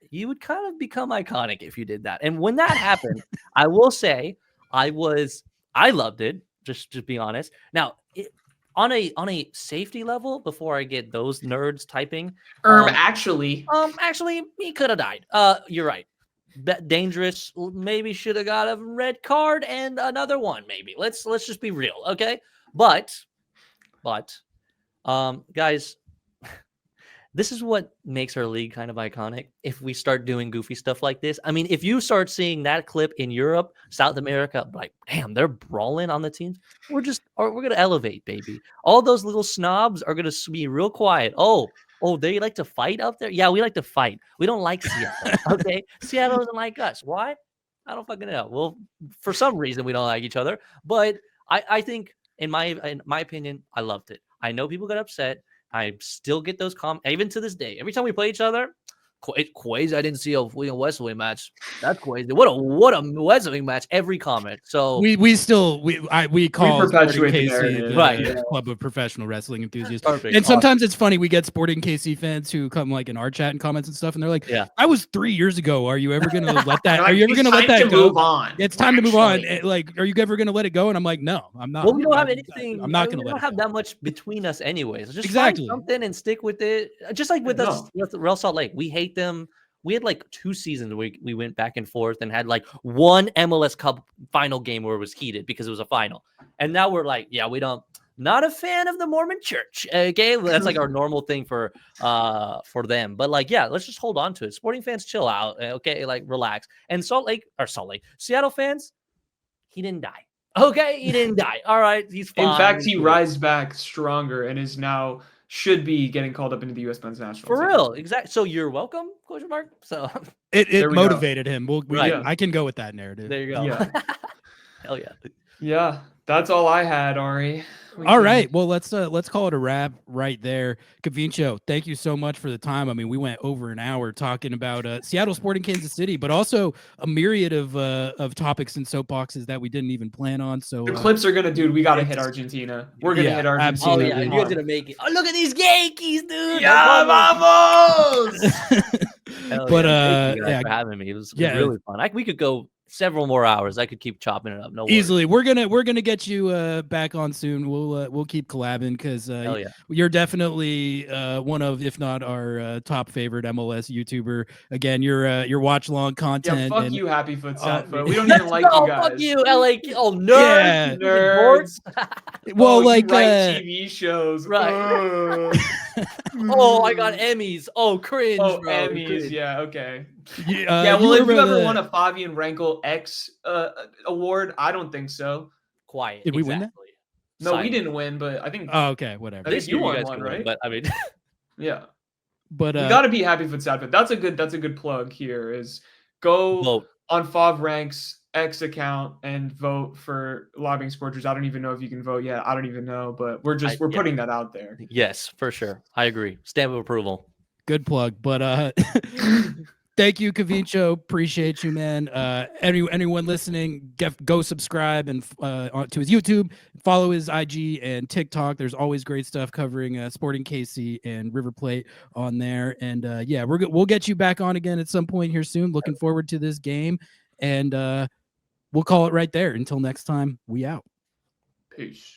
you would kind of become iconic if you did that. And when that happened, I will say I loved it, just to be honest. Now, on a safety level, before I get those nerds typing, actually, he could have died. You're right. Dangerous. Maybe should have got a red card and another one. Maybe let's just be real, okay? But, guys, this is what makes our league kind of iconic. If we start doing goofy stuff like this, I mean, if you start seeing that clip in Europe, South America, like, damn, they're brawling on the teams. We're going to elevate, baby. All those little snobs are going to be real quiet. Oh, they like to fight up there? Yeah, we like to fight. We don't like Seattle, okay? Seattle doesn't like us. Why? I don't fucking know. Well, for some reason, we don't like each other. But I think, in my opinion, I loved it. I know people got upset. I still get those comments, even to this day. Every time we play each other, Crazy. I didn't see a West Wing match. That's crazy. What a West Wing match. Every comment. So we call perpetuate Sporting the KC narrative. the Right, yeah. club of professional wrestling enthusiasts. Perfect. And sometimes it's funny. We get Sporting KC fans who come like in our chat and comments and stuff, and they're like, Yeah. "I was 3 years ago. Are you ever gonna let that? Like, Are you ever it's gonna let time that to go? move on. It's time to move on. Actually. Like, are you ever gonna let it go?" And I'm like, "No, I'm not. Well, we don't have I'm anything. not gonna we let don't it have go." that much between us, anyways. Just Exactly. find something and stick with it. Just like with us, No. with Real Salt Lake, we hate them. We had like 2 seasons where we went back and forth and had like one MLS Cup final game where it was heated because it was a final. And now we're like, yeah, we don't. Not a fan of the Mormon Church. Okay, that's like our normal thing for them. But like, yeah, let's just hold on to it. Sporting fans, chill out. Okay, like relax. And Seattle fans, he didn't die. Okay, he didn't die. All right, he's fine. In fact, he rised back stronger and is now should be getting called up into the U.S. men's national For team. real, exactly. So you're welcome, question mark. So It There we motivated him. Right. I can go with that narrative. there you go. Yeah. Hell yeah. Yeah, that's all I had, Ari. All right. Well, let's call it a wrap right there. Cavincio, thank you so much for the time. I mean, we went over an hour talking about Seattle Sporting Kansas City, but also a myriad of topics and soapboxes that we didn't even plan on. So The clips are gonna, dude. We gotta hit Argentina. We're gonna hit Argentina. Oh yeah, Come you're on. gonna make it. Oh, look at these Yankees, dude. Yeah, vamos! But, thank you guys yeah. for having me. It was Yeah. really fun. We could go several more hours. I could keep chopping it up. No worries. Easily, we're gonna get you back on soon. We'll keep collabing because Hell yeah. you're definitely one of, if not our top favorite MLS YouTuber. Again, your watch long content. Yeah, fuck and, you, Happy Foot Sadfoot. We don't even like you guys. Fuck you, LA. Oh, nerds. Yeah. Nerds. Well, you like write TV shows, Right. Oh, I got Emmys. Oh, cringe, Oh, bro. Emmys. Cringe. Yeah, okay. yeah, Well, if you remember ever the- won a Fabian Rankel X award, I don't think so. Quiet. Did we win that? exactly. No, we Silent. didn't win, but I think. Oh, okay, whatever. I think This you year won guys one, can win, right? But I mean, Yeah, But we gotta be Happy Foot Sadfoot. That's a good plug here. Is go vote. on Fav Ranks X account and vote for Lobbing Scorchers. I don't even know if you can vote yet. I don't even know, but we're Yeah. putting that out there. Yes, for sure. I agree. Stamp of approval. good plug. But thank you, Cavincio. Appreciate you, man. Anyone listening, go subscribe and to his YouTube, follow his IG and TikTok. There's always great stuff covering Sporting KC and River Plate on there. And yeah, we'll get you back on again at some point here soon. Looking forward to this game, and we'll call it right there. Until next time, we out. Peace.